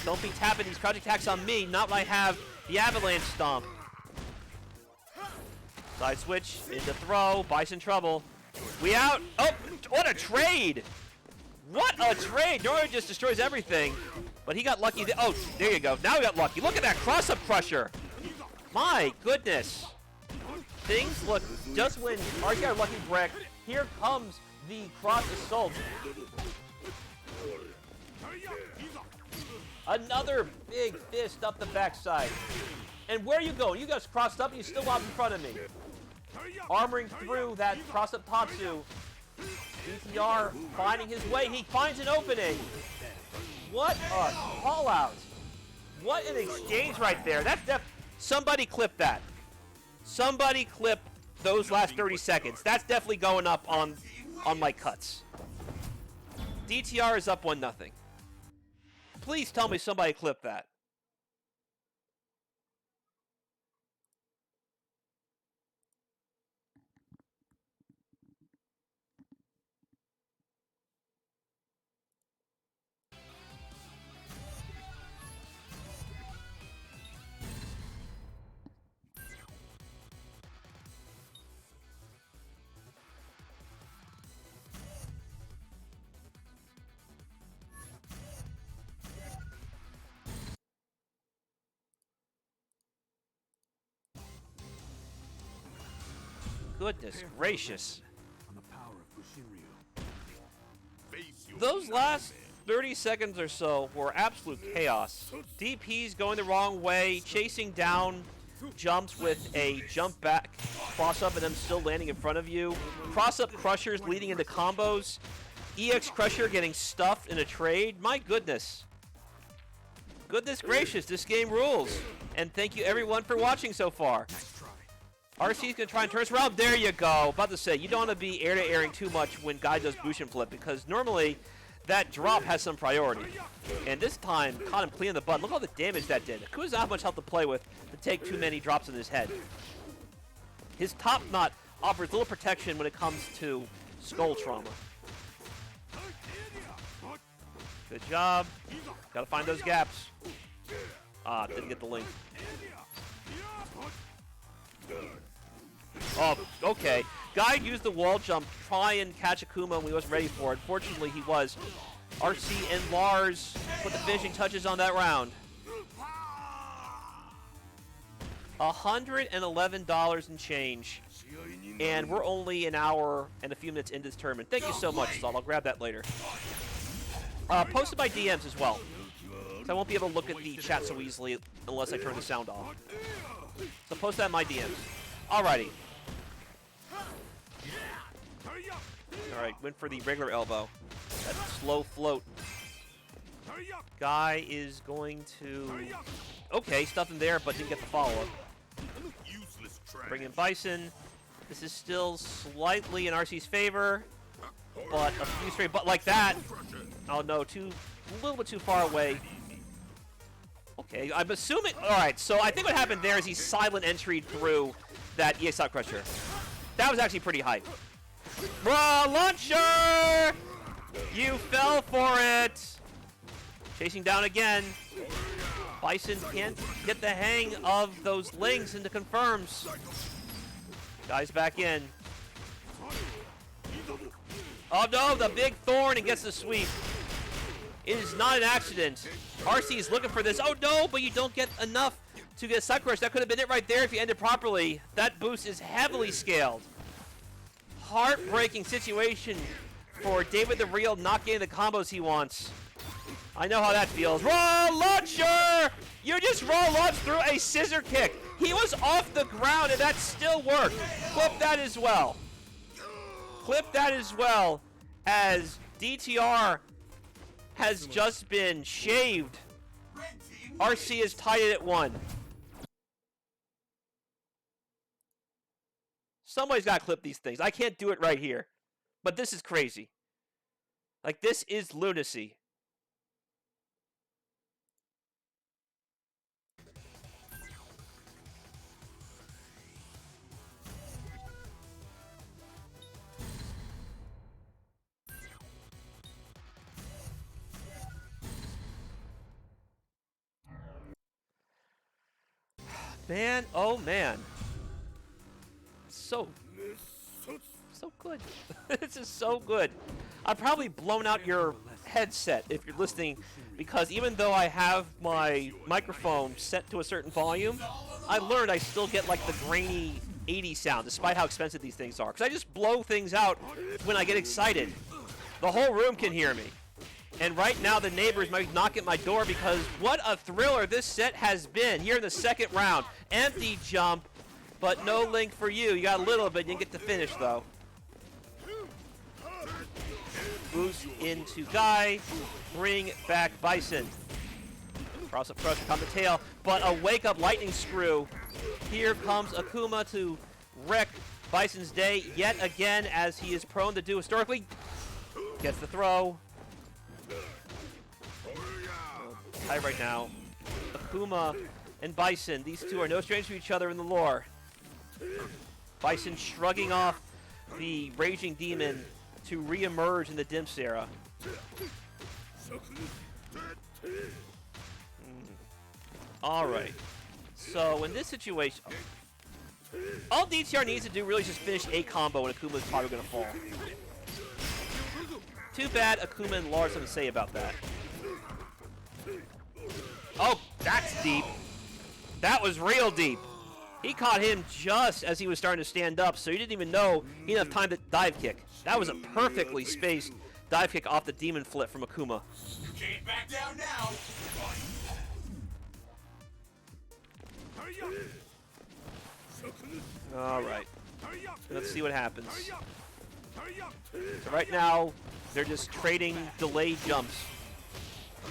Don't be tapping these crouch attacks on me, not when I have the avalanche stomp. Side switch, into throw, Bison trouble. We out. Oh, what a trade! What a trade! Nora just destroys everything. But he got lucky. Oh, there you go. Now we got lucky. Look at that cross-up crusher. My goodness. Things look just when RC got a lucky break. Here comes the cross assault. Another big fist up the backside. And where are you going? You guys crossed up and you still up in front of me. Armoring through that cross-up Tatsu. DTR finding his way. He finds an opening. What a call out. What an exchange right there. That's somebody clip that. Somebody clip those last 30 seconds. That's definitely going up on my cuts. DTR is up 1-0. Please tell me somebody clip that. Goodness gracious. Those last 30 seconds or so were absolute chaos. DP's going the wrong way, chasing down jumps with a jump back cross up and them still landing in front of you. Cross up crushers leading into combos. EX Crusher getting stuffed in a trade. My goodness. Goodness gracious, this game rules. And thank you everyone for watching so far. RC's gonna try and turn us around. There you go. About to say, you don't want to be air-to-airing too much when guy does Bushin flip, because normally that drop has some priority. And this time, caught him clean in the butt. Look at all the damage that did. Akuma's not much health to play with to take too many drops in his head. His top knot offers little protection when it comes to skull trauma. Good job. Gotta find those gaps. Ah, didn't get the link. Oh, okay. Guy used the wall jump to try and catch Akuma when he wasn't ready for it. Fortunately, he was. RC and Lars put the finishing touches on that round. $111 and change. And we're only an hour and a few minutes into this tournament. Thank you so much, Sal. I'll grab that later. Posted by DMs as well. So I won't be able to look at the chat so easily unless I turn the sound off. So post that in my DMs. Alrighty. Alright, went for the regular elbow. That slow float. Guy is going to... Okay, stuff him there, but didn't get the follow-up. Bring in Bison. This is still slightly in RC's favor, but a few straight but like that. Oh no, a little bit too far away. Okay, I'm assuming. All right, so I think what happened there is he silent entry through that EX Out Crusher. That was actually pretty hype. Raw launcher! You fell for it. Chasing down again. Bison can't get the hang of those links into confirms. Guy's back in. Oh no, the big thorn and gets the sweep. It is not an accident. RC is looking for this. Oh no, but you don't get enough to get a side crush. That could have been it right there if you ended properly. That boost is heavily scaled. Heartbreaking situation for David the Real not getting the combos he wants. I know how that feels. Raw launcher! You just raw launched through a scissor kick. He was off the ground and that still worked. Clip that as well. Clip that as well, as DTR has just been shaved. RC is tied it at 1. Somebody's got to clip these things. I can't do it right here. But this is crazy. Like, this is lunacy. Man, oh man. So good. This is so good. I've probably blown out your headset if you're listening, because even though I have my microphone set to a certain volume, I learned I still get like the grainy 80 sound, despite how expensive these things are. Because I just blow things out when I get excited. The whole room can hear me. And right now the neighbors might knock at my door, because what a thriller this set has been here in the second round. Empty jump, but no link for you. You got a little bit, you didn't get to finish though. Boost into Guy, bring back Bison. Cross up pressure on the tail, but a wake up lightning screw. Here comes Akuma to wreck Bison's day yet again, as he is prone to do historically. Gets the throw. High right now. Akuma and Bison, these two are no strangers to each other in the lore. Bison shrugging off the Raging Demon to re-emerge in the Dimps era. Alright. So in this situation, all DTR needs to do really is just finish a combo and Akuma is probably going to fall. Too bad Akuma and Lars have to say about that. Oh, that's deep. That was real deep. He caught him just as he was starting to stand up, so he didn't even know he didn't have time to dive kick. That was a perfectly spaced dive kick off the demon flip from Akuma. You can't back down now. All right. Let's see what happens. So right now, they're just trading delayed jumps.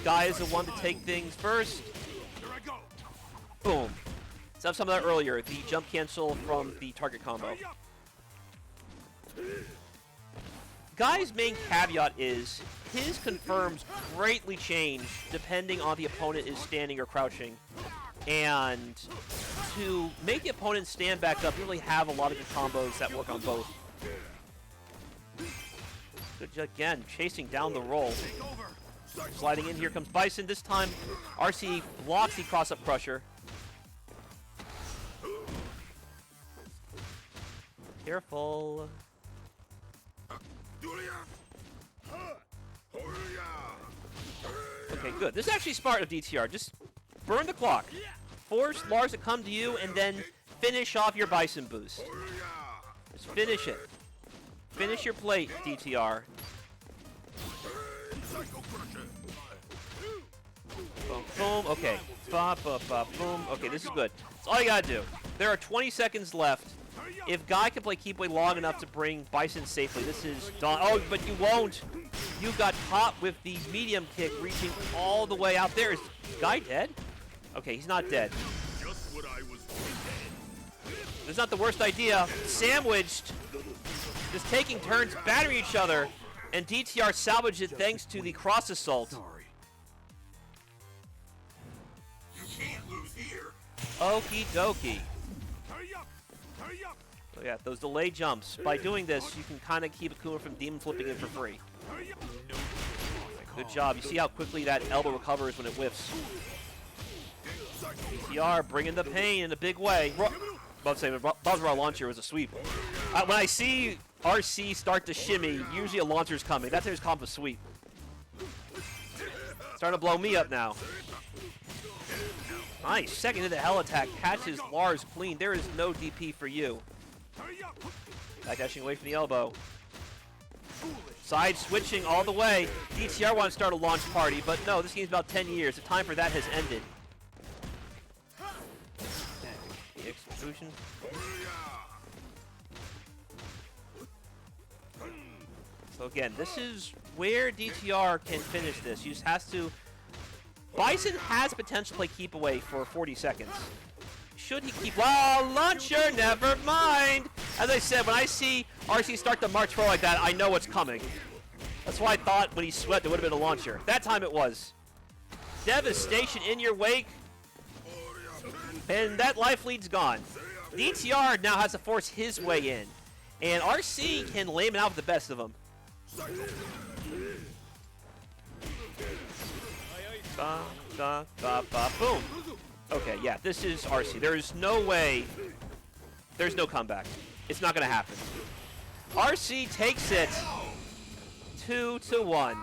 Guy is the one to take things first. Boom. So I have some of that earlier. The jump cancel from the target combo. Guy's main caveat is his confirms greatly change depending on the opponent is standing or crouching. And to make the opponent stand back up, you really have a lot of good combos that work on both. Good, again, chasing down the roll. Sliding in, here comes Bison. This time, RC blocks the cross-up crusher. Careful. Okay, good. This is actually smart of DTR. Just burn the clock. Force Lars to come to you and then finish off your Bison boost. Just finish it. Finish your plate, DTR. Boom, boom. Okay. Ba, ba, ba, boom. Okay, this is good. That's all you gotta do. There are 20 seconds left. If Guy can play keep away long enough to bring Bison safely, this is done. Oh, but you won't. You got caught with the medium kick reaching all the way out there. Is Guy dead? Okay, he's not dead. This is not the worst idea. Sandwiched. Just taking turns, battering each other. And DTR salvaged it thanks to the cross assault. You can't lose here. Okie dokie. So yeah, those delay jumps. By doing this, you can kind of keep Akuma from demon flipping in for free. Good job. You see how quickly that elbow recovers when it whiffs. DTR bringing the pain in a big way. Buzzraw launcher was a sweep. When I see RC start to shimmy, usually a launcher's coming. That's his comp a sweep. Starting to blow me up now. Nice. Second to the hell attack. Catches Lars clean. There is no DP for you. Back dashing away from the elbow. Side switching all the way. DTR wants to start a launch party, but no, this game's about 10 years. The time for that has ended. The execution. So again, this is where DTR can finish this. He just has to... Bison has potential to play keep away for 40 seconds. Should he keep... Well, launcher, never mind. As I said, when I see RC start to march forward like that, I know what's coming. That's why I thought when he swept, it would have been a launcher. That time it was. Devastation in your wake. And that life lead's gone. DTR now has to force his way in. And RC can lay him out with the best of them. Ba, ba, ba, ba, boom. Okay, yeah, this is RC. There is no way. There's no comeback. It's not going to happen. RC takes it 2-1.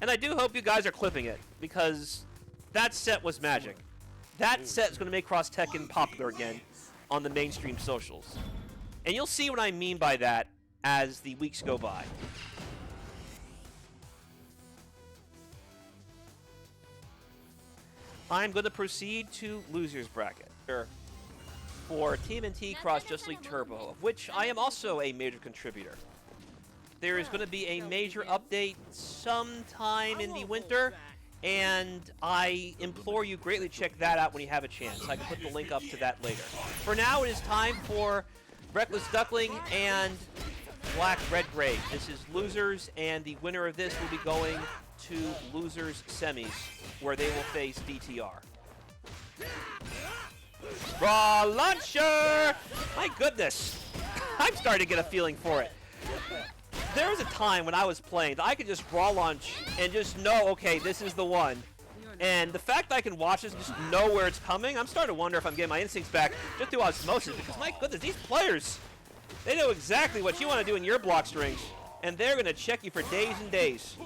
And I do hope you guys are clipping it, because that set was magic. That set is going to make Cross Tekken popular again on the mainstream socials. And you'll see what I mean by that as the weeks go by. I'm going to proceed to losers bracket for TMNT Cross Just League Turbo, of which I am also a major contributor. There is going to be a major update sometime in the winter, and I implore you greatly to check that out when you have a chance. I can put the link up to that later. For now, it is time for Reckless Duckling and Black Redgrave. This is losers, and the winner of this will be going to losers semis, where they will face DTR. Raw launcher! My goodness, I'm starting to get a feeling for it. There was a time when I was playing that I could just raw launch and just know, okay, this is the one. And the fact that I can watch this and just know where it's coming, I'm starting to wonder if I'm getting my instincts back just through osmosis, because my goodness, these players, they know exactly what you want to do in your block strings, and they're going to check you for days and days.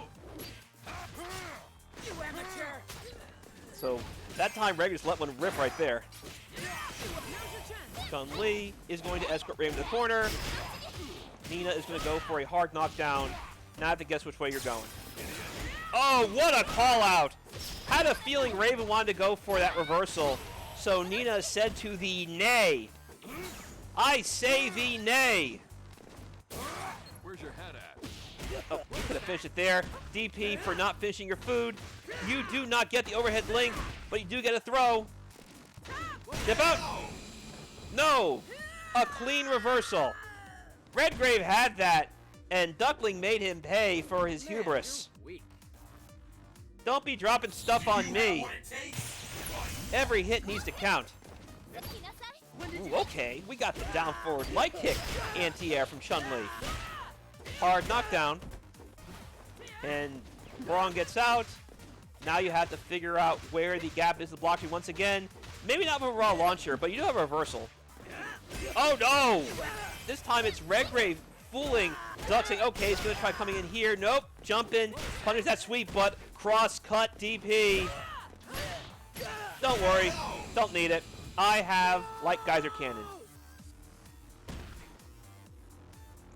So that time Vega just let one rip right there. Chun-Li is going to escort Raven to the corner. Nina is going to go for a hard knockdown. Now I have to guess which way you're going. Oh, what a call out! Had a feeling Raven wanted to go for that reversal. So Nina said to the nay. I say the nay. Where's your head at? Oh, you could have finish it there. DP for not finishing your food. You do not get the overhead link, but you do get a throw. Dip out. No. A clean reversal. Redgrave had that, and Duckling made him pay for his hubris. Weak. Don't be dropping stuff on me. Every hit needs to count. Ooh, okay, we got the down forward light kick anti-air from Chun-Li. Hard knockdown. And Hwoarang gets out. Now you have to figure out where the gap is to block you once again. Maybe not with a raw launcher, but you do have a reversal. Oh no! This time it's Redgrave fooling Duck, saying, okay, he's going to try coming in here. Nope, jump in, punish that sweep, but cross-cut DP. Don't worry, don't need it. I have Light Geyser Cannon.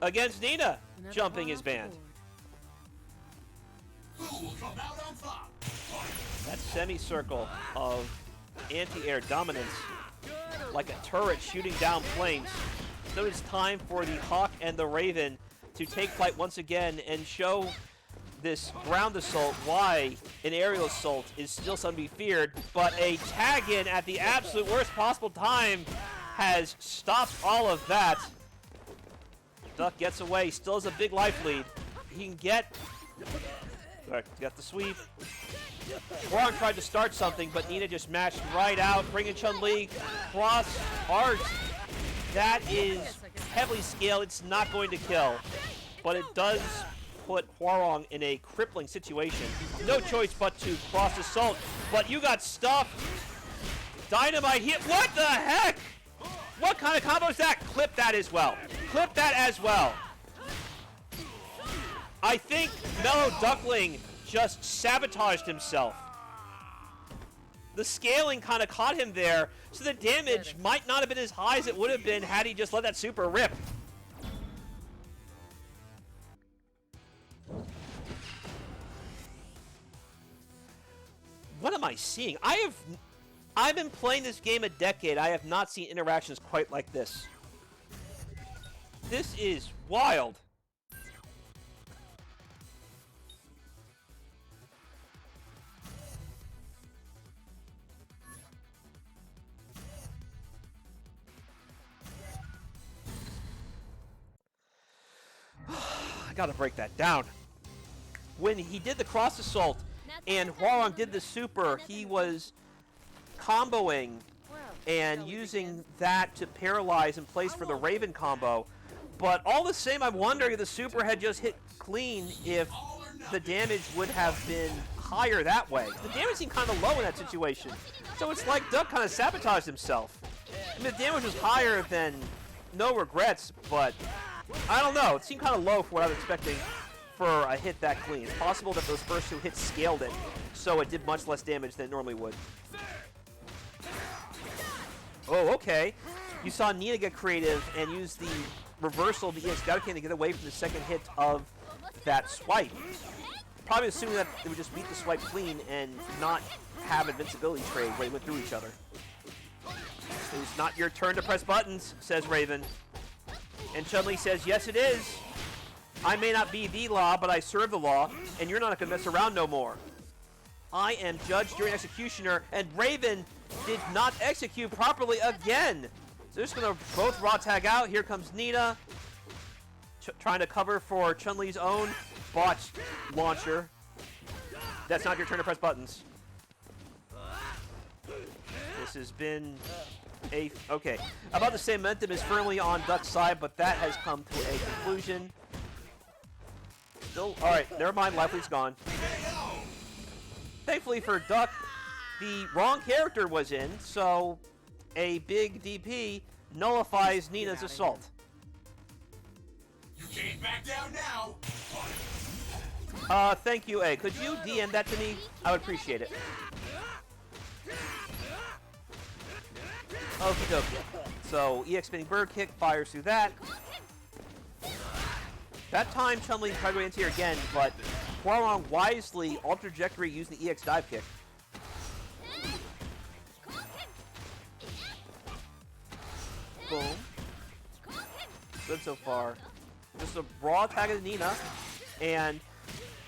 Against Nina, jumping is banned. That semicircle of anti-air dominance, like a turret shooting down planes. So it's time for the Hawk and the Raven to take flight once again and show this ground assault why an aerial assault is still something to be feared, but a tag in at the absolute worst possible time has stopped all of that. Duck gets away, still has a big life lead. He can get... Got the sweep. Hwoarang tried to start something, but Nina just mashed right out, bringing Chun-Li cross art. That is heavily scaled. It's not going to kill, but it does put Hwoarang in a crippling situation. No choice but to cross assault, but you got stuffed. Dynamite hit. What the heck? What kind of combo is that? Clip that as well. Clip that as well. I think Mellow Duckling just sabotaged himself. The scaling kind of caught him there, so the damage might not have been as high as it would have been had he just let that super rip. What am I seeing? I've been playing this game a decade. I have not seen interactions quite like this. This is wild. I gotta break that down. When he did the cross assault and Hwoarang did the super, he was comboing and using that to paralyze in place for the Raven combo. But all the same, I'm wondering if the super had just hit clean, if the damage would have been higher that way. The damage seemed kind of low in that situation. So it's like Duck kind of sabotaged himself. I mean, the damage was higher than No Regrets, but I don't know. It seemed kind of low for what I was expecting for a hit that clean. It's possible that those first two hits scaled it, so it did much less damage than it normally would. Oh, okay. You saw Nina get creative and use the reversal of the EX Gaudican to get away from the second hit of that swipe. Probably assuming that they would just beat the swipe clean and not have invincibility trade where they went through each other. It's not your turn to press buttons, says Raven. And Chun-Li says, yes it is. I may not be the law, but I serve the law, and you're not going to mess around no more. I am judge, jury, and executioner, and Raven did not execute properly again. So they're just going to both raw tag out. Here comes Nina, trying to cover for Chun-Li's own botched launcher. That's not your turn to press buttons. This has been a... Okay. About the same momentum is firmly on Duck's side, but that has come to a conclusion. Still... Alright, never mind. Life lead's gone. Thankfully for Duck, the wrong character was in, so a big DP nullifies Nina's assault. You can't back down now. Thank you, A. Could you DM that to me? I would appreciate it. Okie dokie. So, EX spinning bird kick fires through that. That time, Chun-Li tried to go into here again, but Hwoarang wisely altered trajectory using the EX dive kick. Boom. Good so far. Just a raw tag of Nina, and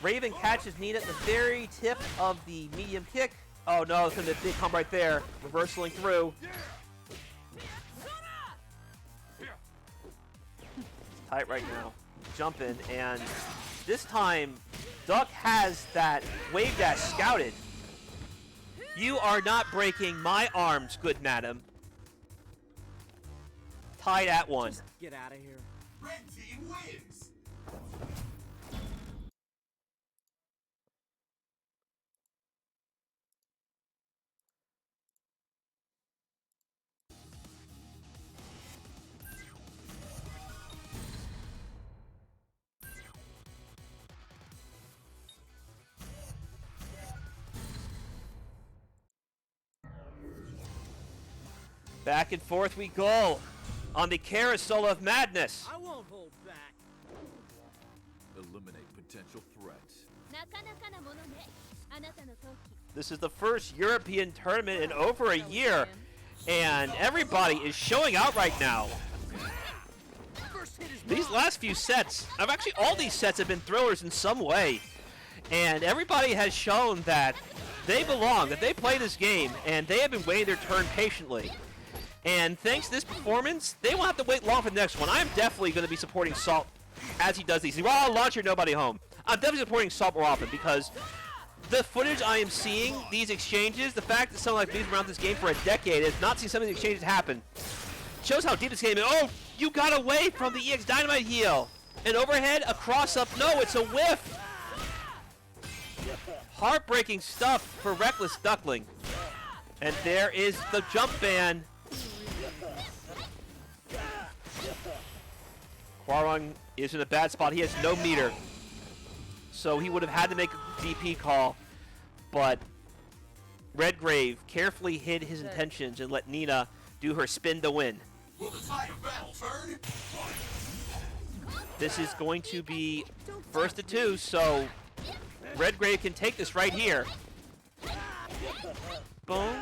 Raven catches Nina at the very tip of the medium kick. Oh no, it's gonna be a big combo right there. Reversaling through. Tight right now. Jumping, and this time, Duck has that wave dash scouted. You are not breaking my arms, good madam. Tied at 1. Get out of here. Red team wins. Back and forth we go on the carousel of madness. I won't hold back. Eliminate potential threats. なかなかなものね。あなたの闘気。 This is the first European tournament in over a year, and everybody is showing out right now. These last few sets, all these sets have been thrillers in some way, and everybody has shown that they belong, that they play this game, and they have been waiting their turn patiently. And thanks to this performance, they won't have to wait long for the next one. I'm definitely going to be supporting Salt as he does these. Well, launch your nobody home. I'm definitely supporting Salt more often because the footage I am seeing, these exchanges, the fact that someone like me has been around this game for a decade has not seen some of these exchanges happen, shows how deep this game is. Oh, you got away from the EX Dynamite heal. An overhead, a cross-up. No, it's a whiff. Heartbreaking stuff for Reckless Duckling. And there is the jump ban. Hwoarang is in a bad spot. He has no meter. So he would have had to make a DP call. But Redgrave carefully hid his intentions and let Nina do her spin to win. Will the tide of battle turn? This is going to be first to 2, so Redgrave can take this right here. Boom.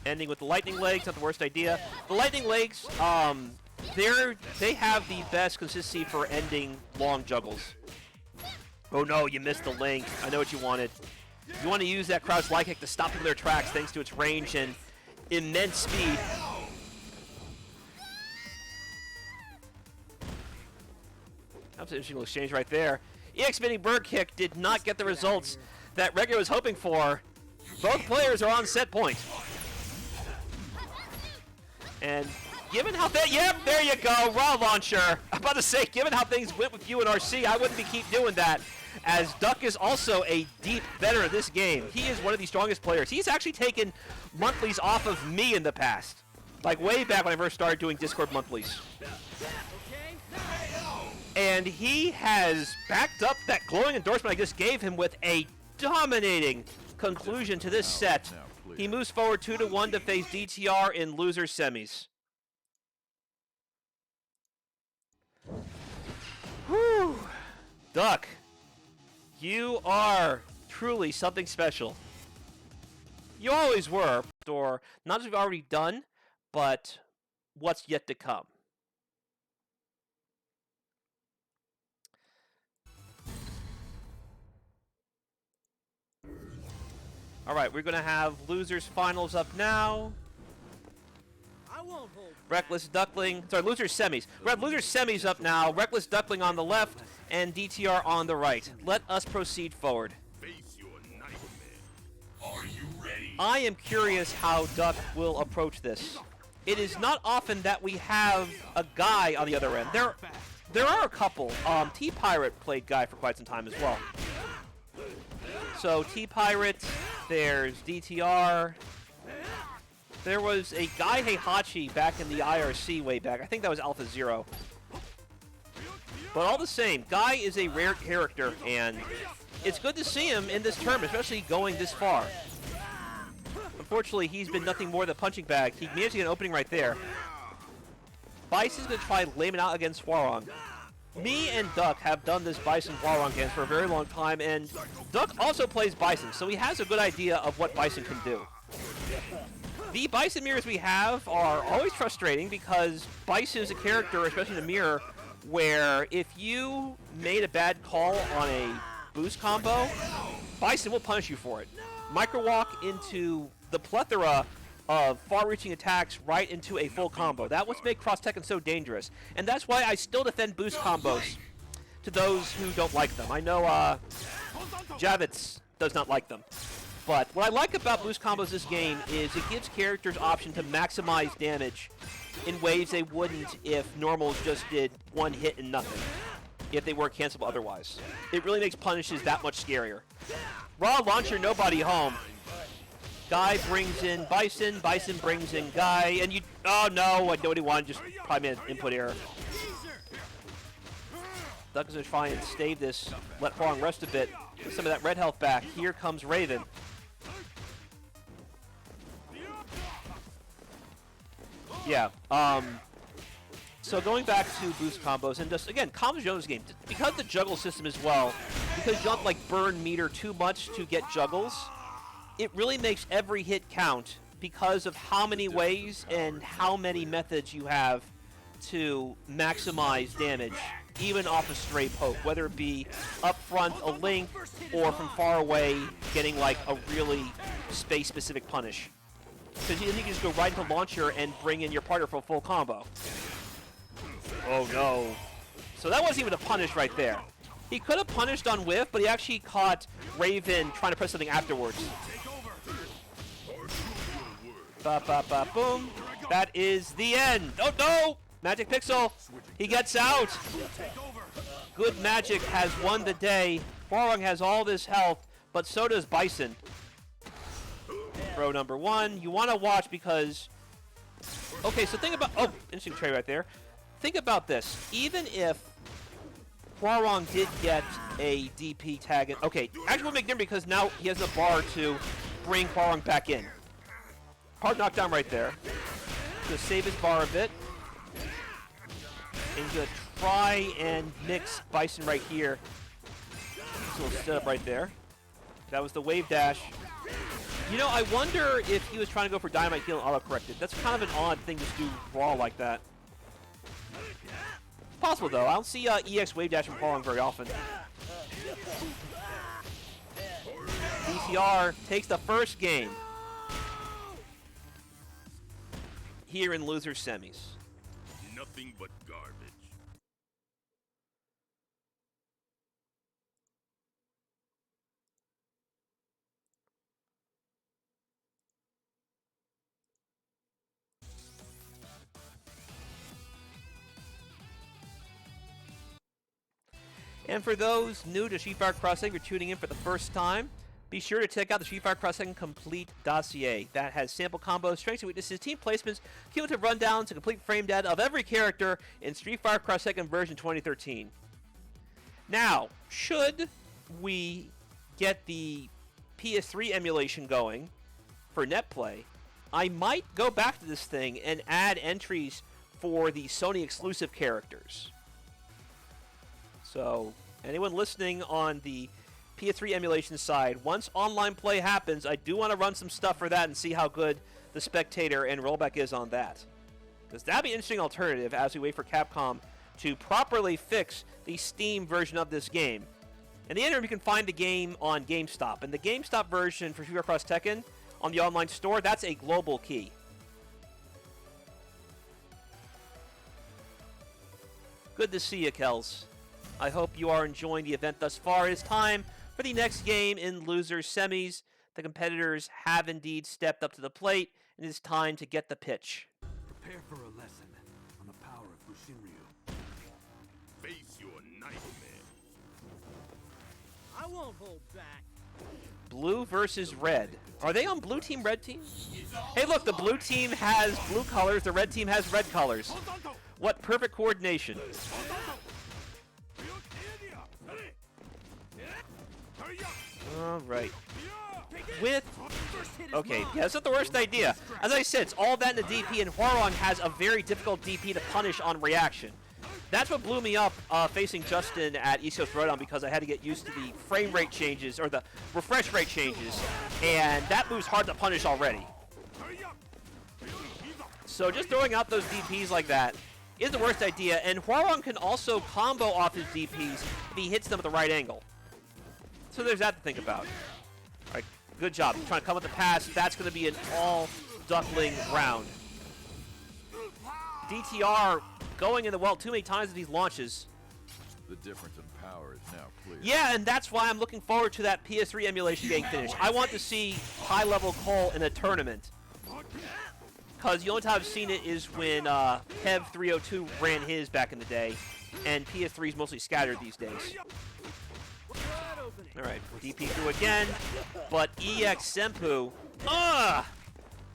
Ending with the lightning legs, not the worst idea. The lightning legs, they have the best consistency for ending long juggles. Oh no, you missed the link. I know what you wanted. You want to use that crouch light kick to stop them in their tracks thanks to its range and immense speed. That's an interesting little exchange right there. EX spinning bird kick did not get the results that Vega was hoping for. Both players are on set point. And given how yep, there you go, raw launcher. I'm about to say, given how things went with you and RC, I wouldn't keep doing that. As Duck is also a deep veteran of this game. He is one of the strongest players. He's actually taken monthlies off of me in the past. Like way back when I first started doing Discord monthlies. And he has backed up that glowing endorsement I just gave him with a dominating conclusion to this set. He moves forward 2-1 to face DTR in loser semis. Whew. Duck, you are truly something special. You always were, or not as we've already done, but what's yet to come. All right, we're going to have losers finals up now. I won't hold back. Reckless Duckling, sorry, losers semis. We have losers semis up now. Reckless Duckling on the left and DTR on the right. Let us proceed forward. Face your nightmare. Are you ready? I am curious how Duck will approach this. It is not often that we have a guy on the other end. There are a couple. T-Pirate played Guy for quite some time as well. So T-Pirate, there's DTR. There was a Guy Heihachi back in the IRC way back. I think that was Alpha Zero. But all the same, Guy is a rare character, and it's good to see him in this tournament, especially going this far. Unfortunately, he's been nothing more than a punching bag. He managed to get an opening right there. Bison's going to try laying out against Hwoarang. Me and Duck have done this Bison Hwoarang dance for a very long time, and Duck also plays Bison, so he has a good idea of what Bison can do. The Bison mirrors we have are always frustrating because Bison is a character, especially in the mirror, where if you made a bad call on a boost combo, Bison will punish you for it. Micro walk into the plethora of far-reaching attacks right into a full combo. That was make Cross Tekken so dangerous. And that's why I still defend boost combos to those who don't like them. I know Javits does not like them. But what I like about boost combos this game is it gives characters option to maximize damage in ways they wouldn't if normals just did one hit and nothing, if they were cancelable otherwise. It really makes punishes that much scarier. Raw launcher, nobody home. Guy brings in Bison, Bison brings in Guy, and you, oh no, I know what he wanted, just probably made an input error. Duck's gonna try and stave this, let Hwoarang rest a bit, get some of that red health back. Here comes Raven. Yeah, so going back to boost combos, and just, again, combos Jones game, because the juggle system as well, because you don't like burn meter too much to get juggles, it really makes every hit count because of how many ways and how many methods you have to maximize damage, even off a stray poke, whether it be up front a link or from far away getting like a really space-specific punish. Because you can just go right into launcher and bring in your partner for a full combo. Oh no. So that wasn't even a punish right there. He could have punished on whiff, but he actually caught Raven trying to press something afterwards. Ba ba ba boom. That is the end. Oh no! Magic Pixel. He gets out. Good Magic has won the day. Hwoarang has all this health, but so does Bison. Throw number one. You want to watch because... Okay, so think about... Oh, interesting trade right there. Think about this. Even if Hwoarang did get a DP tag... In, okay, actually will make difference because now he has a bar to bring Hwoarang back in. Hard knockdown right there. Gonna save his bar a bit. And he's gonna try and mix Bison right here. So we'll set up right there. That was the wave dash. You know, I wonder if he was trying to go for Dynamite Heal and auto-corrected. That's kind of an odd thing to do raw like that. Possible, though. I don't see EX wave dash from Hwoarang very often. DCR takes the first game here in loser semis. Nothing but garbage. And for those new to VArcee Crossing, you're tuning in for the first time, be sure to check out the VArcee Crossing Complete Dossier. That has sample combos, strengths and weaknesses, team placements, cumulative rundowns, and complete frame data of every character in VArcee Crossing version 2013. Now, should we get the PS3 emulation going for NetPlay, I might go back to this thing and add entries for the Sony exclusive characters. So, anyone listening on the PS3 emulation side, once online play happens, I do want to run some stuff for that and see how good the spectator and rollback is on that. Because that'd be an interesting alternative as we wait for Capcom to properly fix the Steam version of this game. In the interim, you can find the game on GameStop. And the GameStop version for VArcee Cross Tekken on the online store, that's a global key. Good to see you, Kels. I hope you are enjoying the event thus far. It is time for the next game in Losers Semis. The competitors have indeed stepped up to the plate, and it is time to get the pitch. Prepare for a lesson on the power of Bushinryu. Face your nightmare. I won't hold back. Blue versus red. Are they on blue team, red team? Hey, look, the blue team has blue colors, the red team has red colors. What perfect coordination. All right. With... Okay, yeah, that's not the worst idea. As I said, it's all that in the DP, and Hwoarang has a very difficult DP to punish on reaction. That's what blew me up facing Justin at East Coast Throwdown, because I had to get used to the frame rate changes, or the refresh rate changes, and that move's hard to punish already. So just throwing out those DPs like that is the worst idea, and Hwoarang can also combo off his DPs if he hits them at the right angle. So there's that to think about. All right, good job. Trying to come with the pass. That's going to be an all Duckling round. DTR going in the well too many times in these launches. The difference in power is now clear. Yeah, and that's why I'm looking forward to that PS3 emulation getting finished. I want to see high-level Cole in a tournament. Because the only time I've seen it is when Hev 302 ran his back in the day, and PS3 is mostly scattered these days. All right, DP through again, but EX Senpu,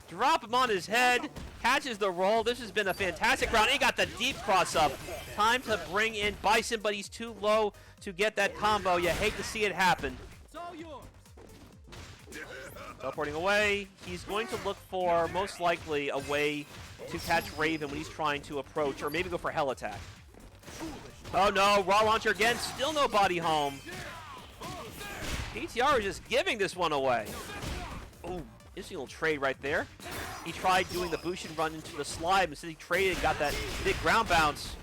drop him on his head, catches the roll. This has been a fantastic round. He got the deep cross up. Time to bring in Bison, but he's too low to get that combo. You hate to see it happen. It's all yours. Teleporting away. He's going to look for, most likely, a way to catch Raven when he's trying to approach, or maybe go for Hell Attack. Oh no, raw launcher again. Still no body home. DTR is just giving this one away. Ooh, interesting little trade right there. He tried doing the Bushin run into the slide. Instead he traded and got that big ground bounce.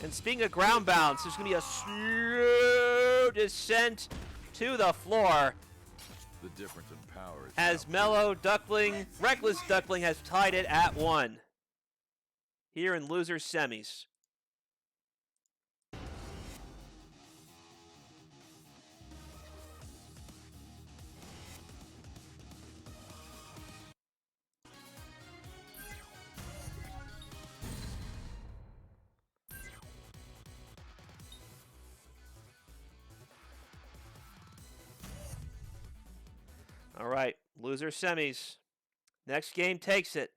And speaking of ground bounce, there's going to be a slow descent to the floor. The difference in power is As now Mellow Duckling, Reckless Duckling has tied it at 1. Here in loser semis. All right, loser semis. Next game takes it.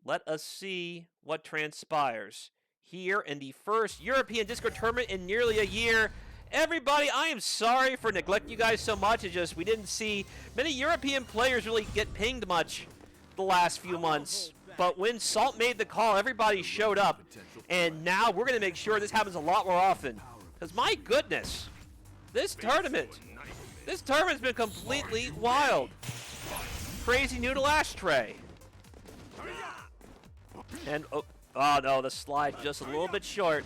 Let us see what transpires here in the first European Discord tournament in nearly a year. Everybody, I am sorry for neglecting you guys so much. It's just we didn't see many European players really get pinged much the last few months. But when Salt made the call, everybody showed up. And now we're going to make sure this happens a lot more often. Because my goodness, this tournament's been completely wild. Crazy noodle ashtray. And, oh no, the slide just a little bit short.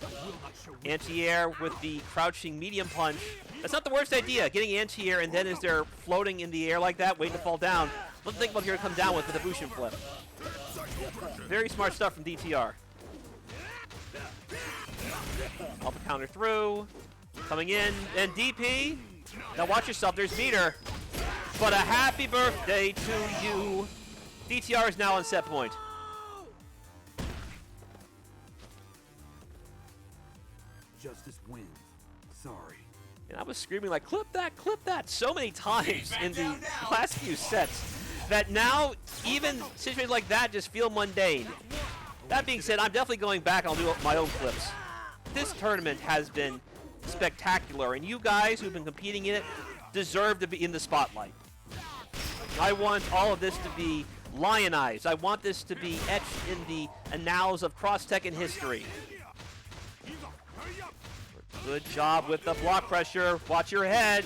Anti-air with the crouching medium punch. That's not the worst idea, getting anti-air and then as they're floating in the air like that, waiting to fall down. Let's think about here to come down with a Bushin flip. Very smart stuff from DTR. Alpha counter through. Coming in, and DP. Now watch yourself, there's meter. But a happy birthday to you. DTR is now on set point. Justice wins. Sorry. And I was screaming like, clip that, so many times in the last few sets that now even situations like that just feel mundane. That being said, I'm definitely going back and I'll do my own clips. This tournament has been spectacular, and you guys who've been competing in it deserve to be in the spotlight. I want all of this to be lionized. I want this to be etched in the annals of Cross Tekken history. Good job with the block pressure. Watch your head.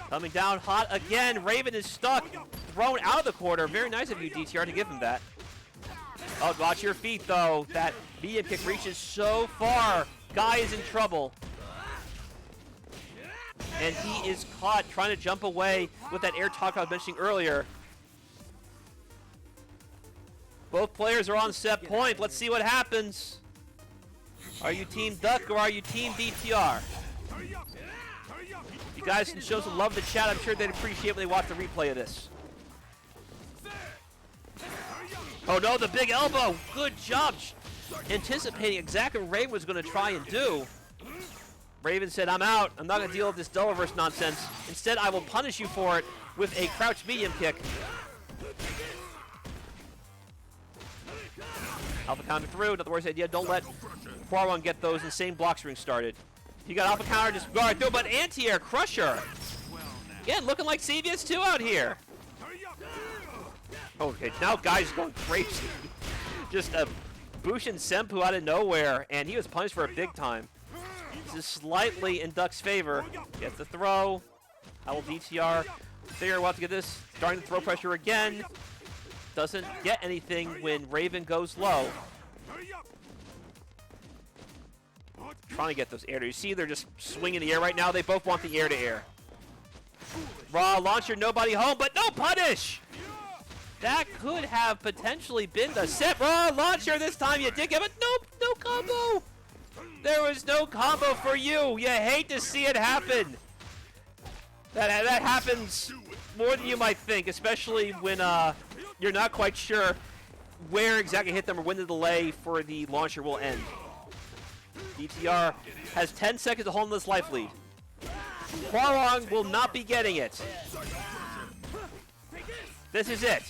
Coming down hot again. Raven is stuck. Thrown out of the corner. Very nice of you, DTR, to give him that. Oh, watch your feet, though. That medium kick reaches so far. Guy is in trouble. And he is caught trying to jump away with that air talk I was mentioning earlier. Both players are on set point. Let's see what happens. Are you Team Duck or are you Team DTR? You guys can show some love in the chat. I'm sure they'd appreciate when they watch the replay of this. Oh no, the big elbow. Good job. Anticipating exactly what Raven was going to try and do. Raven said, I'm out. I'm not going to deal with this Dullaverse nonsense. Instead, I will punish you for it with a crouch medium kick. Alpha counter through. Not the worst idea. Don't let Hwoarang get those insane block strings started. You got alpha counter, just guard through, but anti-air crusher. Again, looking like CVS2 out here. Okay, now guys going crazy. Just a Bushin Senpu out of nowhere, and he was punished for a big time. This is slightly in Duck's favor. Gets the throw. How will DTR figure out what to get this? Starting to throw pressure again. Doesn't get anything when Raven goes low. trying to get those air to. You see they're just swinging the air right now. They both want the air to air. Raw launcher, nobody home, but no punish! That could have potentially been the set. Raw launcher this time, you did get it. Nope, no combo. There was no combo for you. You hate to see it happen. That happens more than you might think, especially when you're not quite sure where exactly hit them or when the delay for the launcher will end. DTR has 10 seconds to hold this life lead. Hwoarang will not be getting it. This is it.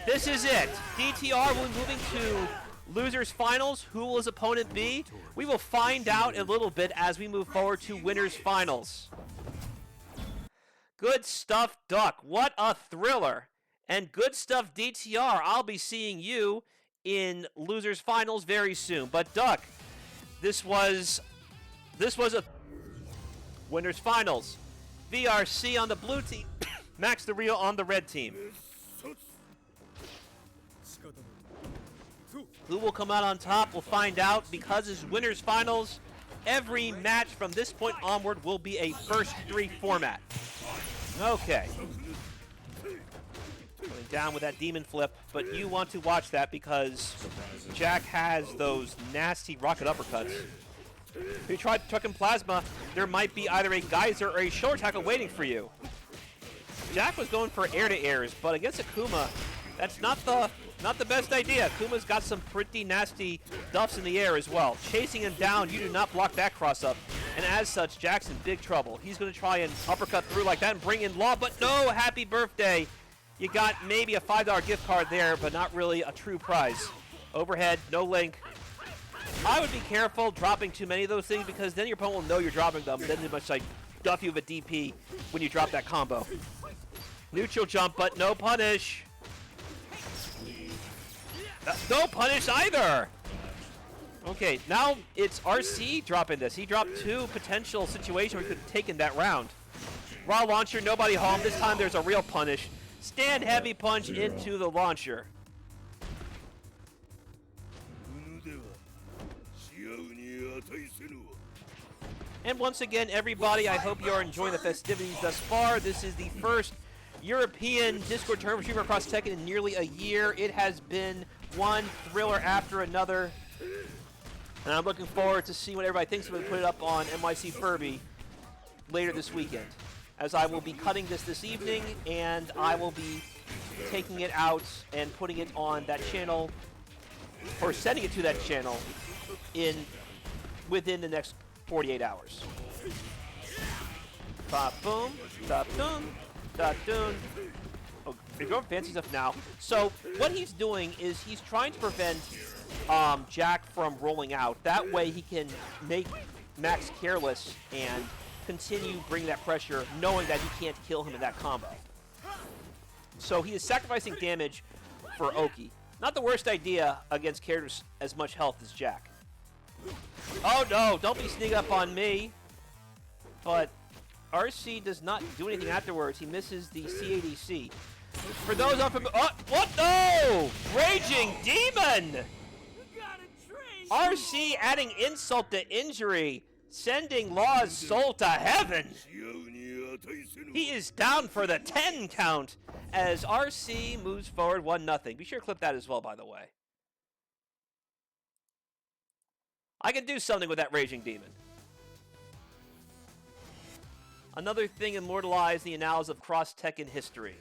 This is it. DTR will be moving to losers finals. Who will his opponent be? We will find out in a little bit as we move forward to winners finals. Good stuff, Duck. What a thriller. And good stuff, DTR. I'll be seeing you in losers finals very soon. But Duck, this was a winners finals. VArcee on the blue team, MaxTheReal on the red team. Who will come out on top? We'll find out because it's winners finals. Every match from this point onward will be a first three format. Okay. Going down with that demon flip, but you want to watch that because Jack has those nasty rocket uppercuts. If you tried Tekken Plasma, there might be either a geyser or a shoulder tackle waiting for you. Jack was going for air-to-airs, but against Akuma, that's not the best idea. Akuma's got some pretty nasty duffs in the air as well. Chasing him down, you do not block that cross-up. And as such, Jack's in big trouble. He's going to try and uppercut through like that and bring in Law, but no, happy birthday. You got maybe a $5 gift card there, but not really a true prize. Overhead, no link. I would be careful dropping too many of those things because then your opponent will know you're dropping them. Then they must like duff you with a DP when you drop that combo. Neutral jump, but no punish. No punish either. Okay, now it's RC dropping this. He dropped two potential situations where he could have taken that round. Raw launcher, nobody home. This time there's a real punish. Stand heavy punch into the launcher. And once again, everybody, I hope you are enjoying the festivities thus far. This is the first European Discord tournament streamer across Tekken in nearly a year. It has been one thriller after another. And I'm looking forward to seeing what everybody thinks when we put it up on NYC Furby later this weekend. As I will be cutting this evening, and I will be taking it out and putting it on that channel, or sending it to that channel within the next 48 hours. Ba-boom, da-boom, da-doom. Oh, you're going fancy stuff now. So what he's doing is he's trying to prevent Jack from rolling out. That way he can make Max careless and continue bringing that pressure, knowing that he can't kill him in that combo. So he is sacrificing damage for Oki. Not the worst idea against characters as much health as Jack. Oh no, don't be sneaking up on me. But RC does not do anything afterwards. He misses the CADC. For those unfamiliar, oh, what? No! Raging Demon! RC adding insult to injury, sending Law's soul to heaven. He is down for the 10 count as RC moves forward 1-0. Be sure to clip that as well, by the way. I can do something with that Raging Demon. Another thing immortalized in the annals of cross Tekken history.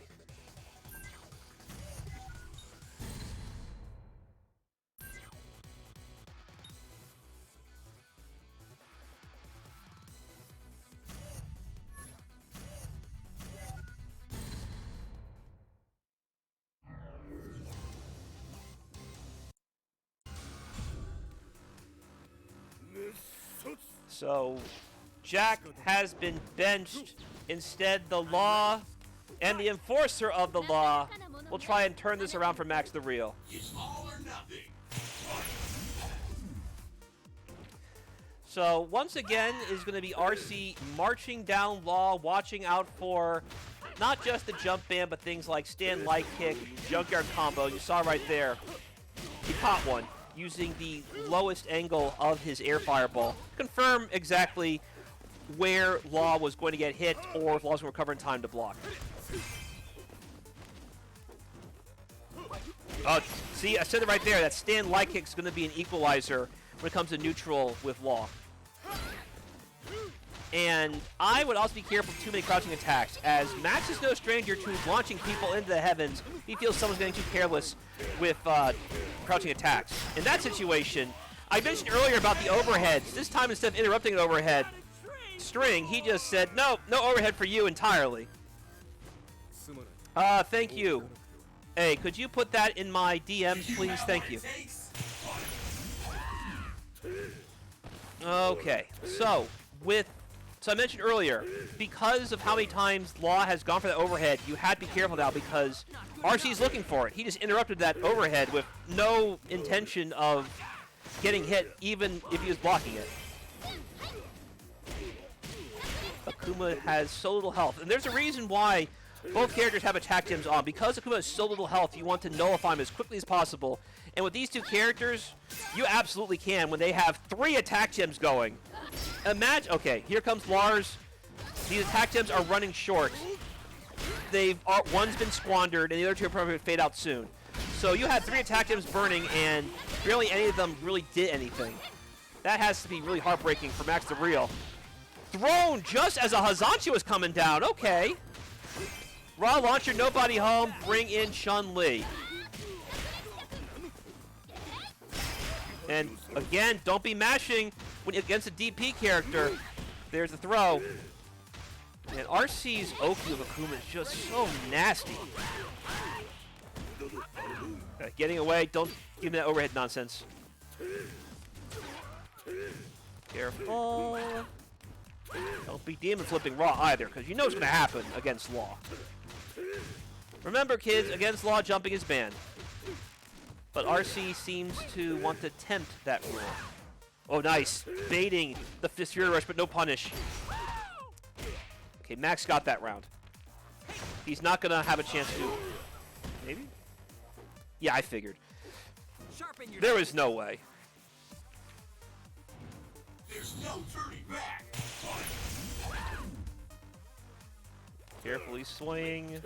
So, Jack has been benched. Instead, the Law and the enforcer of the Law will try and turn this around for MaxTheReal. It's all or nothing. So, once again, is going to be RC marching down Law, watching out for not just the jump ban, but things like stand light kick, junkyard combo. You saw right there. He caught one. using the lowest angle of his air fireball. Confirm exactly where Law was going to get hit or if Law was going to recover in time to block. Oh, see, I said it right there. That stand light kick is going to be an equalizer when it comes to neutral with Law. And I would also be careful of too many crouching attacks, as Max is no stranger to launching people into the heavens. He feels someone's getting too careless with crouching attacks. In that situation, I mentioned earlier about the overheads. This time, instead of interrupting an overhead string, he just said, no overhead for you entirely. Thank you. Hey, could you put that in my DMs, please? Thank you. Okay, so I mentioned earlier, because of how many times Law has gone for that overhead, you had to be careful now because RC's looking for it. He just interrupted that overhead with no intention of getting hit, even if he was blocking it. Akuma has so little health, and there's a reason why both characters have attack gems on. Because Akuma has so little health, you want to nullify him as quickly as possible. And with these two characters, you absolutely can when they have 3 attack gems going. Imagine, okay, here comes Lars. These attack gems are running short. One's been squandered, and the other 2 are probably going to fade out soon. So you had 3 attack gems burning, and barely any of them really did anything. That has to be really heartbreaking for MaxTheReal. Thrown just as a Hazanchi was coming down. Okay. Raw launcher, nobody home. Bring in Chun-Li. And again, don't be mashing when against a DP character. There's the throw. And RC's Oki of Akuma is just so nasty. Getting away, don't give me that overhead nonsense. Careful. Don't be demon flipping Raw either, because you know it's going to happen against Law. Remember, kids, against Law, jumping is banned. But RC seems to want to tempt that rule. Oh, nice. Baiting the Fist Fury Rush, but no punish. Okay, Max got that round. He's not going to have a chance to... Maybe? Yeah, I figured. There was no way. There's no turning back. Carefully swing.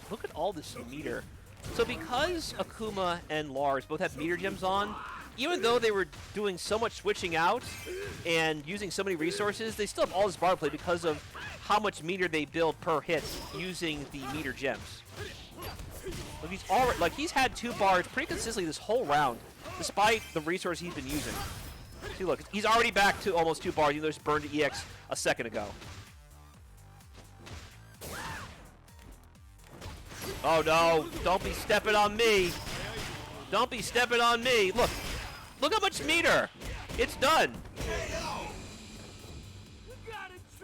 Look at all this meter. So because Akuma and Lars both have meter gems on, even though they were doing so much switching out and using so many resources, they still have all this bar play because of how much meter they build per hit using the meter gems. Look, he's had 2 bars pretty consistently this whole round, despite the resource he's been using. See, look, he's already back to almost 2 bars, even though he just burned the EX a second ago. Oh no, don't be stepping on me. Don't be stepping on me. Look how much meter. It's done.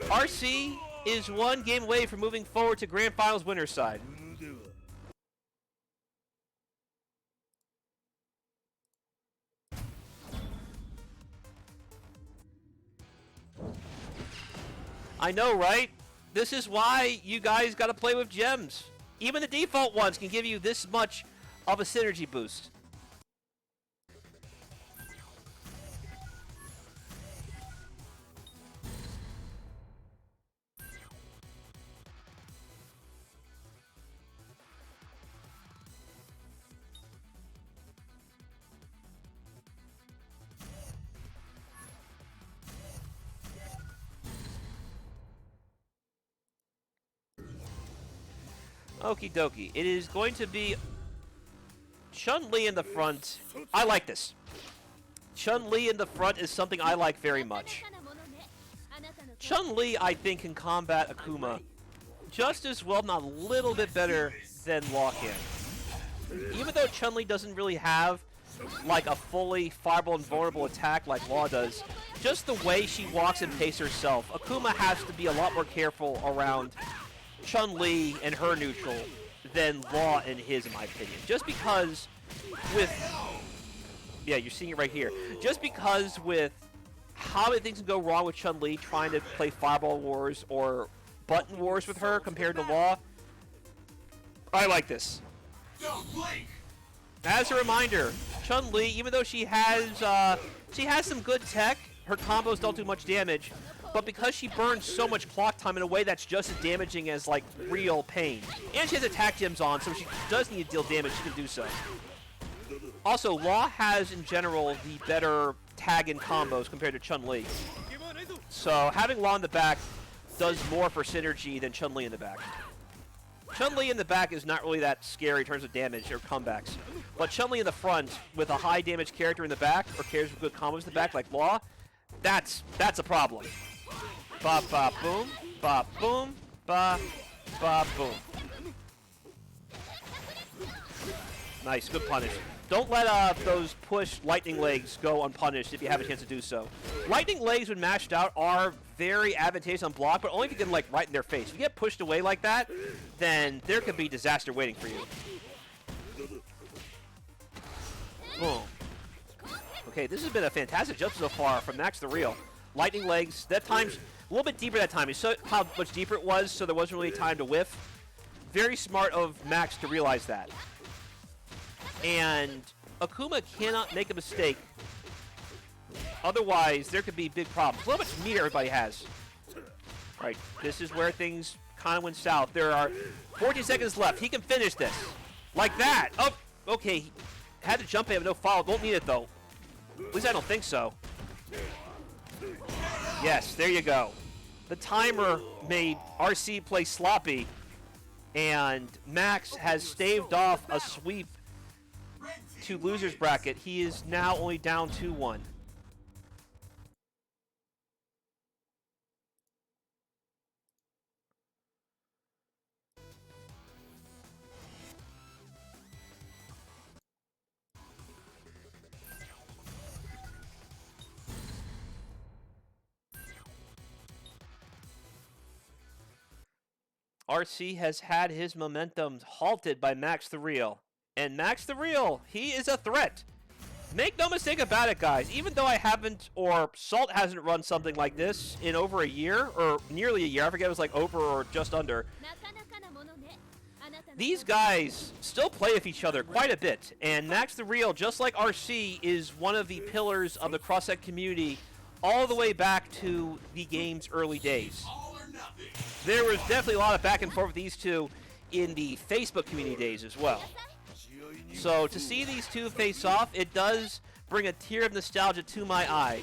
RC is 1 game away from moving forward to Grand Finals winner's side. I know, right? This is why you guys got to play with gems. Even the default ones can give you this much of a synergy boost. Okie dokie. It is going to be Chun-Li in the front. I like this. Chun-Li in the front is something I like very much. Chun-Li, I think, can combat Akuma just as well, not a little bit better than Law can. Even though Chun-Li doesn't really have like a fully fireball and vulnerable attack like Law does, just the way she walks and paces herself, Akuma has to be a lot more careful around Chun-Li and her neutral than Law and his, in my opinion. Just because with... Yeah, you're seeing it right here. Just because with how many things can go wrong with Chun-Li trying to play Fireball Wars or Button Wars with her compared to Law, I like this. Don't blink. As a reminder, Chun-Li, even though she has some good tech, her combos don't do much damage. But because she burns so much clock time in a way that's just as damaging as, like, real pain. And she has attack gems on, so if she does need to deal damage, she can do so. Also, Law has, in general, the better tag and combos compared to Chun-Li. So having Law in the back does more for synergy than Chun-Li in the back. Chun-Li in the back is not really that scary in terms of damage or comebacks. But Chun-Li in the front, with a high damage character in the back, or characters with good combos in the back, like Law, that's a problem. Ba ba boom, ba boom, ba ba boom. Nice, good punish. Don't let those push lightning legs go unpunished if you have a chance to do so. Lightning legs, when mashed out, are very advantageous on block, but only if you get them, like, right in their face. If you get pushed away like that, then there could be disaster waiting for you. Boom. Okay, this has been a fantastic jump so far from MaxTheReal. Lightning legs, that time's a little bit deeper that time. You saw how much deeper it was, so there wasn't really time to whiff. Very smart of Max to realize that. And Akuma cannot make a mistake. Otherwise, there could be big problems. Look how much meat everybody has. All right, this is where things kind of went south. There are 14 seconds left. He can finish this. Like that. Oh, okay. He had to jump in with no follow. Won't need it, though. At least I don't think so. Yes, there you go. The timer made RC play sloppy, and Max has staved off a sweep to loser's bracket. He is now only down 2-1. RC has had his momentum halted by MaxTheReal. And MaxTheReal, he is a threat. Make no mistake about it, guys. Even though I haven't, or Salt hasn't run something like this in over a year, or nearly a year, I forget it was like over or just under. These guys still play with each other quite a bit. And MaxTheReal, just like RC, is one of the pillars of the cross-set community all the way back to the game's early days. There was definitely a lot of back and forth with these two in the Facebook community days as well. So to see these two face off, it does bring a tear of nostalgia to my eye.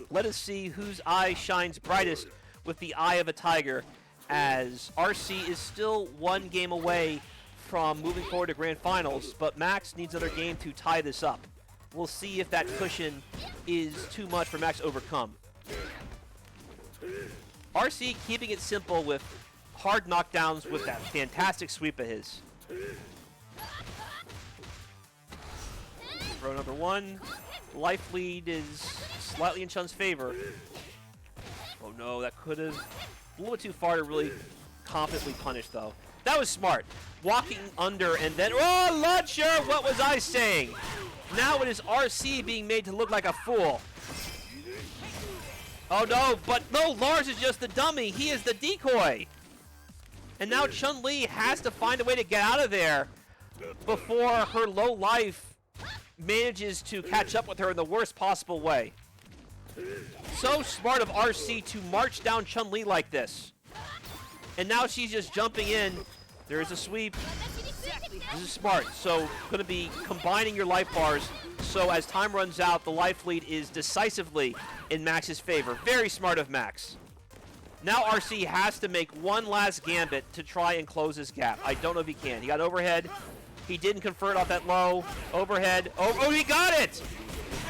Let us see whose eye shines brightest with the eye of a tiger, as RC is still one game away from moving forward to Grand Finals, but Max needs another game to tie this up. We'll see if that cushion is too much for Max to overcome. RC keeping it simple with hard knockdowns with that fantastic sweep of his. Throw number one. Life lead is slightly in Chun's favor. Oh no, that could have a little bit too far to really confidently punish, though. That was smart. Walking under and then, oh, not sure what was I saying. Now it is RC being made to look like a fool. Oh no, but no, Lars is just the dummy. He is the decoy. And now Chun-Li has to find a way to get out of there before her low life manages to catch up with her in the worst possible way. So smart of RC to march down Chun-Li like this. And now she's just jumping in. There's a sweep. This is smart. So going to be combining your life bars. So as time runs out, the life lead is decisively in Max's favor. Very smart of Max. Now RC has to make one last gambit to try and close this gap. I don't know if he can. He got overhead. He didn't convert off that low. Overhead. Oh, he got it!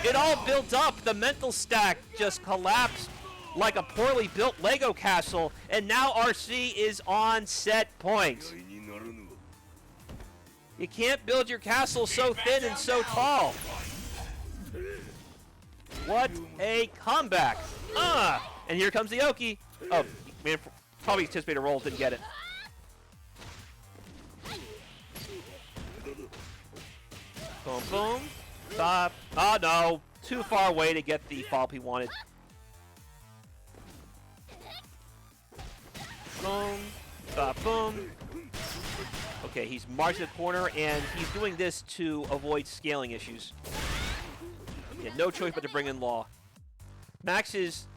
It all built up. The mental stack just collapsed like a poorly built Lego castle. And now RC is on set point. You can't build your castle so thin and so tall. What a comeback. And here comes the Oki. Oh, man, probably anticipated a roll, didn't get it. Boom, boom. Stop. Oh, no. Too far away to get the follow-up he wanted. Boom. Stop, boom. Okay, he's marching the corner, and he's doing this to avoid scaling issues. Yeah, no choice but to bring in Law. Max's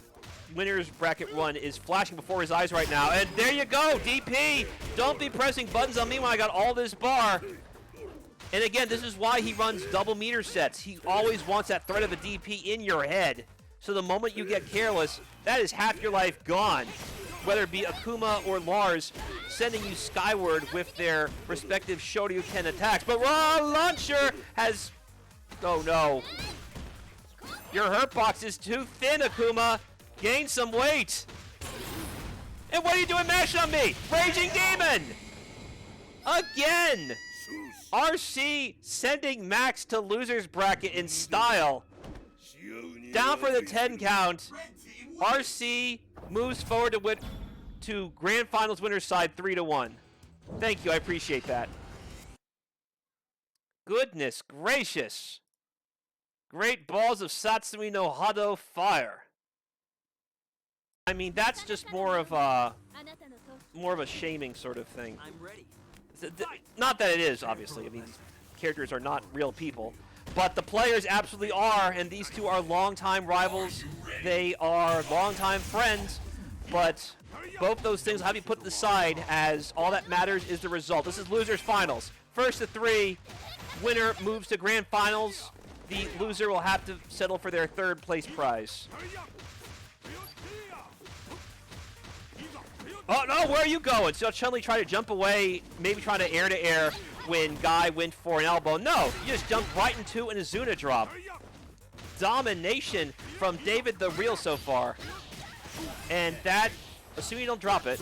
winner's bracket run is flashing before his eyes right now, and there you go, DP! Don't be pressing buttons on me when I got all this bar. And again, this is why he runs double meter sets. He always wants that threat of a DP in your head. So the moment you get careless, that is half your life gone. Whether it be Akuma or Lars sending you skyward with their respective Shoryuken attacks. But Raw Launcher has... Oh no. Your hurt box is too thin, Akuma. Gain some weight. And what are you doing mashing on me? Raging Demon! Again! RC sending Max to loser's bracket in style. Down for the 10 count. RC moves forward to Grand Finals winner's side 3-1. Thank you, I appreciate that. Goodness gracious. Great balls of Satsui no Hado fire. I mean, that's just more of a shaming sort of thing. I'm ready. Not that it is, obviously. I mean, these characters are not real people. But the players absolutely are, and these two are longtime rivals. They are longtime friends, but both those things will have you put aside as all that matters is the result. This is losers finals. First to 3, winner moves to grand finals. The loser will have to settle for their 3rd place prize. Oh no, where are you going? So Chun-Li tried to jump away, maybe trying to air when Guy went for an elbow. No, you just jumped right into an Azuna drop. Domination from David the Real so far. And that, assuming you don't drop it,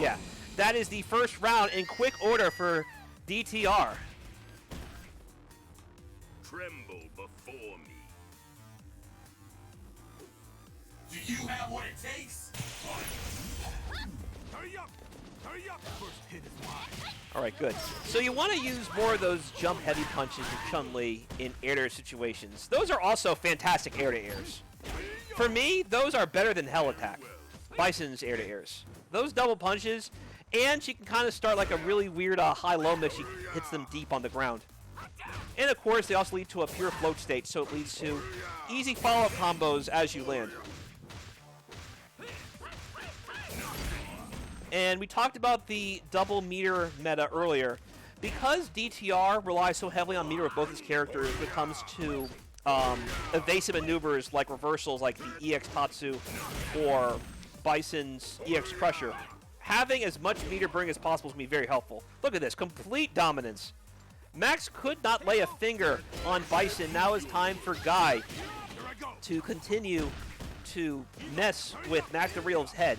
yeah, that is the first round in quick order for DTR. Tremble before me. Do you have what it takes? Hurry up! Hurry up! First hit is mine. All right, good. So you want to use more of those jump heavy punches with Chun-Li in air-to-air situations. Those are also fantastic air-to-airs. For me, those are better than Hell Attack, Bison's air-to-airs. Those double punches, and she can kind of start like a really weird high-low mix. She hits them deep on the ground. And of course, they also lead to a pure float state, so it leads to easy follow-up combos as you land. And we talked about the double meter meta earlier. Because DTR relies so heavily on meter with both his characters when it comes to evasive maneuvers like reversals like the EX Tatsu or Bison's EX Crusher, having as much meter burning as possible is going to be very helpful. Look at this, complete dominance. Max could not lay a finger on Bison. Now it's time for Guy to continue to mess with MaxTheReal's head.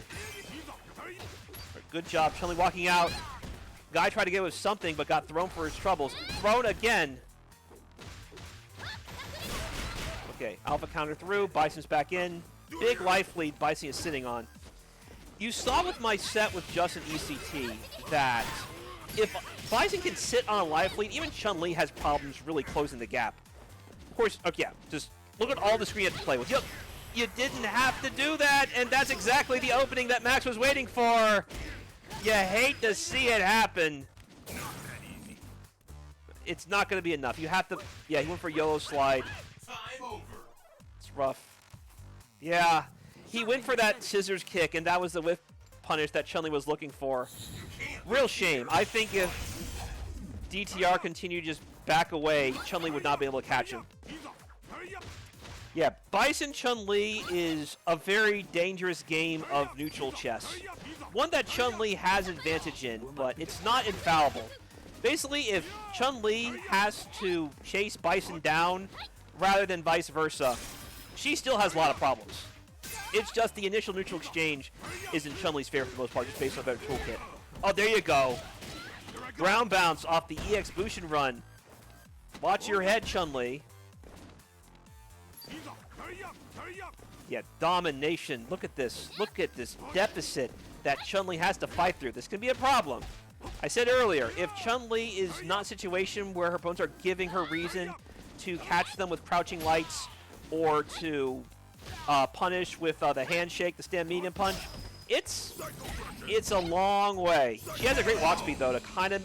Good job, Chun-Li walking out. Guy tried to get with something, but got thrown for his troubles. Thrown again. Okay, alpha counter through. Bison's back in. Big life lead Bison is sitting on. You saw with my set with Justin ECT that if Bison can sit on a life lead, even Chun-Li has problems really closing the gap. Of course, okay, yeah, just look at all the screen you have to play with. You didn't have to do that, and that's exactly the opening that Max was waiting for. You hate to see it happen. It's not going to be enough. You have to... Yeah, he went for YOLO slide. Time over. It's rough. Yeah, he went for that scissors kick, and that was the whiff punish that Chun-Li was looking for. Real shame. I think if DTR continued to just back away, Chun-Li would not be able to catch him. Yeah, Bison Chun-Li is a very dangerous game of neutral chess. One that Chun-Li has advantage in, but it's not infallible. Basically, if Chun-Li has to chase Bison down rather than vice versa, she still has a lot of problems. It's just the initial neutral exchange is in Chun-Li's favor for the most part, just based on a better toolkit. Oh, there you go. Ground bounce off the EX Bushin run. Watch your head, Chun-Li. Yeah, domination. Look at this. Look at this deficit that Chun-Li has to fight through. This can be a problem. I said earlier, if Chun-Li is not in a situation where her opponents are giving her reason to catch them with crouching lights or to punish with the handshake, the stand medium punch, it's a long way. She has a great walk speed, though, to kind of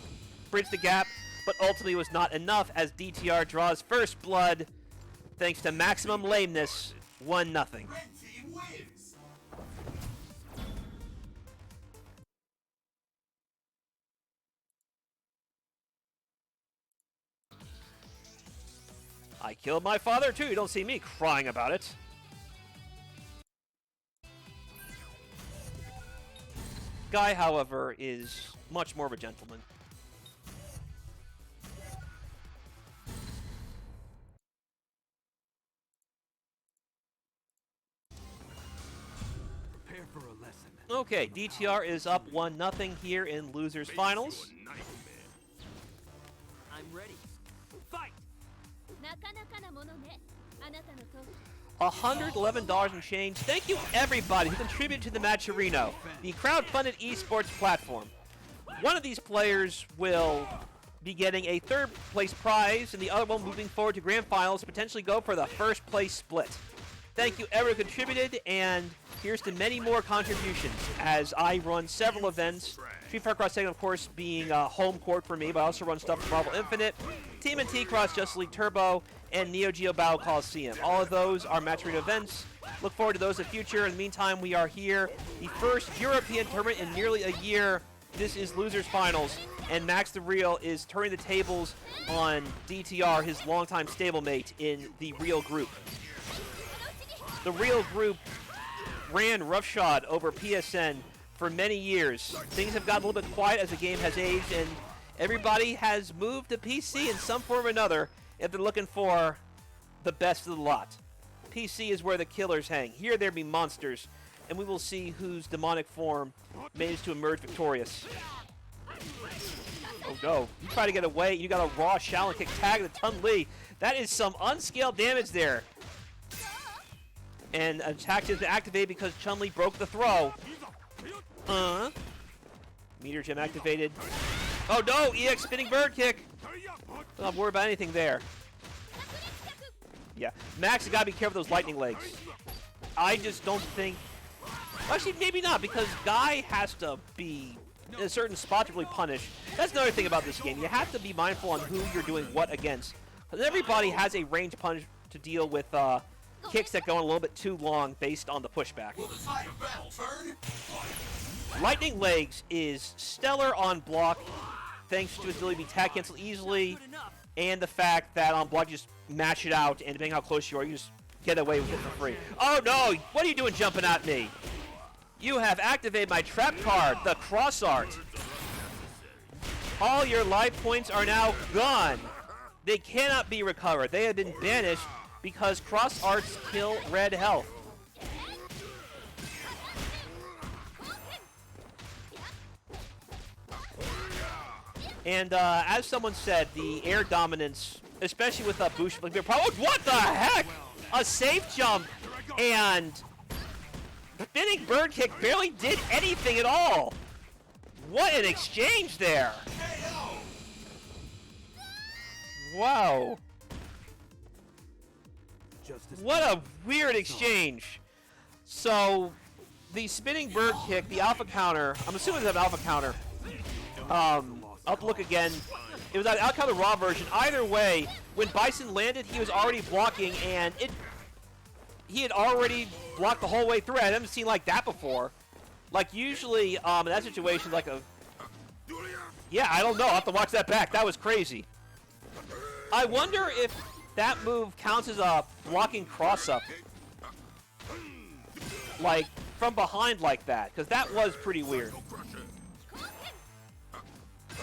bridge the gap, but ultimately was not enough as DTR draws first blood thanks to maximum lameness, 1-0. Red team wins. I killed my father, too. You don't see me crying about it. Guy, however, is much more of a gentleman. Prepare for a lesson. Okay, DTR is up 1-0 here in losers finals. I'm ready. Fight! なかなかなものねあなたの闘技 $111 and change. Thank you, everybody who contributed to the Matcherino, the crowd-funded esports platform. One of these players will be getting a third-place prize, and the other one moving forward to grand finals to potentially go for the first-place split. Thank you, everyone who contributed, and here's to many more contributions as I run several events. Street Fighter Cross Tekken, of course, being home court for me, but I also run stuff for Marvel Infinite, TMNT Cross Justice League Turbo, and Neo Geo Battle Coliseum. All of those are match arena events. Look forward to those in the future. In the meantime, we are here. The first European tournament in nearly a year. This is Losers Finals, and MaxTheReal is turning the tables on DTR, his longtime stablemate in the Real Group. The Real Group ran roughshod over PSN for many years. Things have gotten a little bit quiet as the game has aged, and everybody has moved to PC in some form or another if they're looking for the best of the lot. PC is where the killers hang. Here there be monsters, and we will see whose demonic form manages to emerge victorious. Oh no, you try to get away, you got a raw Shaolin kick tag to Chun-Li. That is some unscaled damage there. And attack has been activated because Chun-Li broke the throw. Meteor Gem activated. Oh no, EX spinning bird kick. I'm not worried about anything there. Yeah, Max has got to be careful with those lightning legs. I just don't think... Actually, maybe not, because Guy has to be in a certain spot to really punish. That's another thing about this game. You have to be mindful on who you're doing what against. Because everybody has a range punch to deal with kicks that go on a little bit too long based on the pushback. Will the tide of battle turn? Lightning Legs is stellar on block, thanks to his ability to be tag cancel easily, and the fact that on block you just mash it out, and depending how close you are, you just get away with it for free. Oh no! What are you doing jumping at me? You have activated my trap card, the Cross Art. All your life points are now gone. They cannot be recovered. They have been banished because Cross Arts kill red health. And as someone said, the air dominance, especially with Bush, like, what the heck? A safe jump and spinning bird kick barely did anything at all. What an exchange there! Wow. What a weird exchange. So, the spinning bird kick, the alpha counter, I'm assuming it's an alpha counter. I'll have to look again. It was an alpha counter raw version. Either way, when Bison landed, he was already blocking, and he had already blocked the whole way through. I haven't seen like that before. Like usually, in that situation, like a... Yeah, I don't know. I'll have to watch that back. That was crazy. I wonder if that move counts as a blocking cross-up. Like, from behind like that. Because that was pretty weird.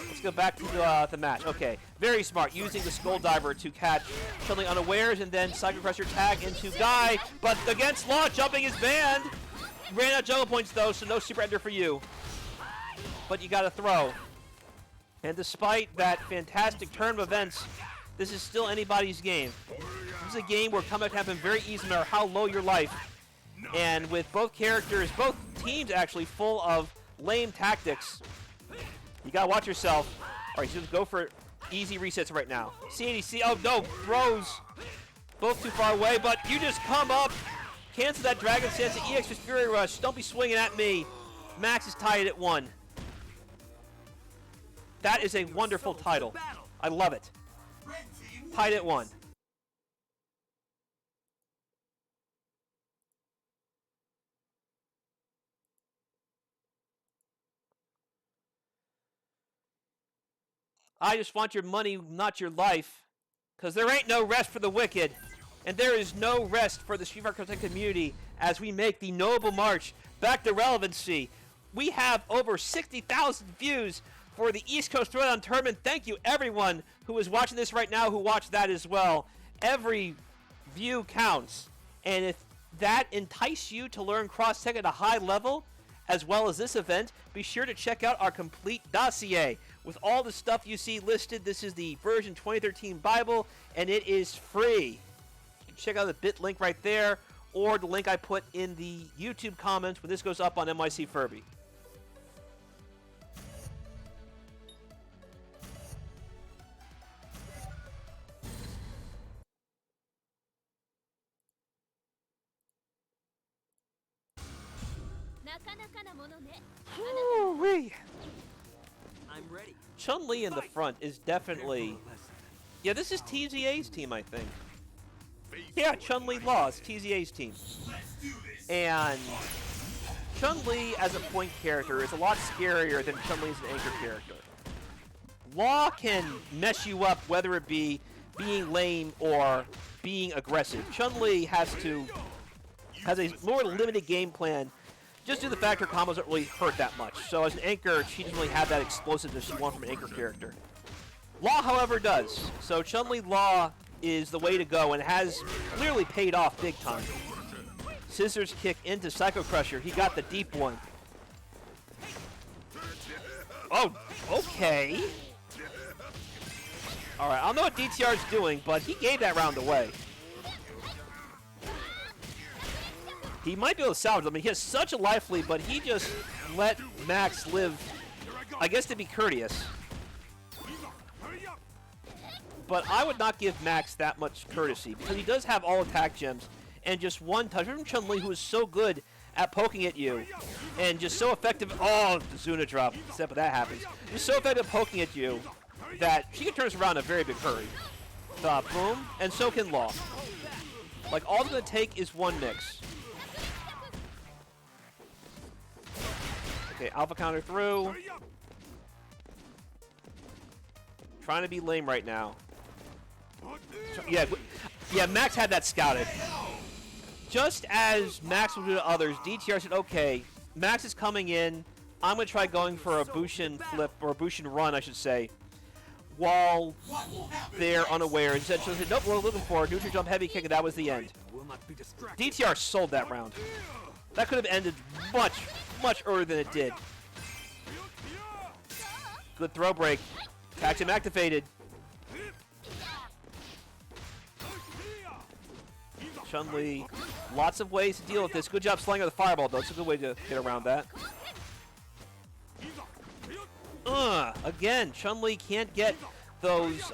Let's go back to the match. Okay, very smart. Using the Skull Diver to catch Chun-Li unawares, and then Cycle Crusher tag into Guy. But against Law, jumping is banned. Ran out jungle points though, so no super ender for you. But you got to throw. And despite that fantastic turn of events, this is still anybody's game. This is a game where comeback can happen very easy no matter how low your life. And with both characters, both teams actually full of lame tactics, you gotta watch yourself. All right, so just go for easy resets right now. CADC, oh no, throws. Both too far away, but you just come up, cancel that Dragon Stance, EX with Fury Rush. Don't be swinging at me. Max is tied at 1. That is a wonderful title. I love it. Red team Tied at 1. I just want your money, not your life. Because there ain't no rest for the wicked. And there is no rest for the Street Fighter community as we make the noble march back to relevancy. We have over 60,000 views for the East Coast Throwdown Tournament. Thank you, everyone who is watching this right now, who watched that as well. Every view counts. And if that entices you to learn cross-tech at a high level, as well as this event, be sure to check out our complete dossier. With all the stuff you see listed, this is the version 2013 Bible, and it is free. You can check out the bit link right there, or the link I put in the YouTube comments when this goes up on NYC Furby. Woo-wee. I'm ready. Chun-Li in the front is definitely... Yeah, this is TZA's team, I think. Yeah, Chun-Li lost, TZA's team. And Chun-Li as a point character is a lot scarier than Chun-Li as an anchor character. Law can mess you up, whether it be being lame or being aggressive. Chun-Li has a more limited game plan, just due to the fact her combos don't really hurt that much. So as an anchor, she doesn't really have that explosiveness you want from an anchor character. Law, however, does. So Chun-Li Law is the way to go, and has clearly paid off big time. Scissors kick into Psycho Crusher. He got the deep one. Oh, okay. All right, I don't know what DTR's doing, but he gave that round away. He might be able to salvage. I mean, he has such a life lead, but he just let Max live, I guess, to be courteous. But I would not give Max that much courtesy, because he does have all attack gems, and just one touch from Chun-Li, who is so good at poking at you, and just so effective. Oh, the Zuna drop, except when that happens. Just so effective at poking at you that she can turn us around in a very big hurry. Boom, and so can Law. Like, all it's going to take is one mix. Okay, alpha counter through. Trying to be lame right now. Yeah, Max had that scouted. Just as Max will do to others, DTR said, okay, Max is coming in. I'm going to try going for a Bushin flip, or a Bushin run, I should say, while they're unaware. Instead, she'll say, nope, we're looking for a neutral jump heavy kick, and that was the end. DTR sold that round. That could have ended much, much earlier than it did. Good throw break. Attack him activated. Chun-Li, lots of ways to deal with this. Good job slinging the fireball, though. It's a good way to get around that. Again, Chun-Li can't get those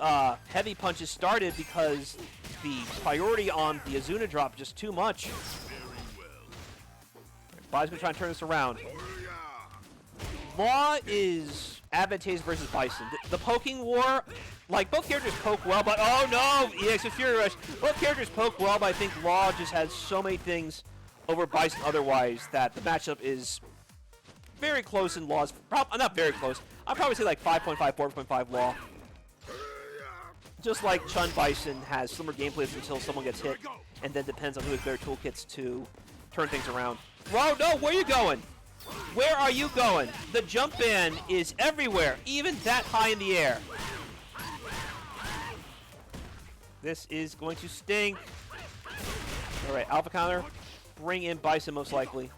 heavy punches started because the priority on the Azuna drop is just too much. Bison going to try and turn this around. Law is advantageous versus Bison. The poking war, like, both characters poke well, but oh no! EX with Fury Rush. Both characters poke well, but I think Law just has so many things over Bison otherwise that the matchup is very close in Law's. Not very close. I'd probably say like 5.5, 4.5 Law. Just like Chun Bison has similar gameplays until someone gets hit, and then depends on who has better toolkits to turn things around. Whoa, no, where are you going? Where are you going? The jump ban is everywhere, even that high in the air. This is going to stink. All right, alpha counter. Bring in Bison most likely.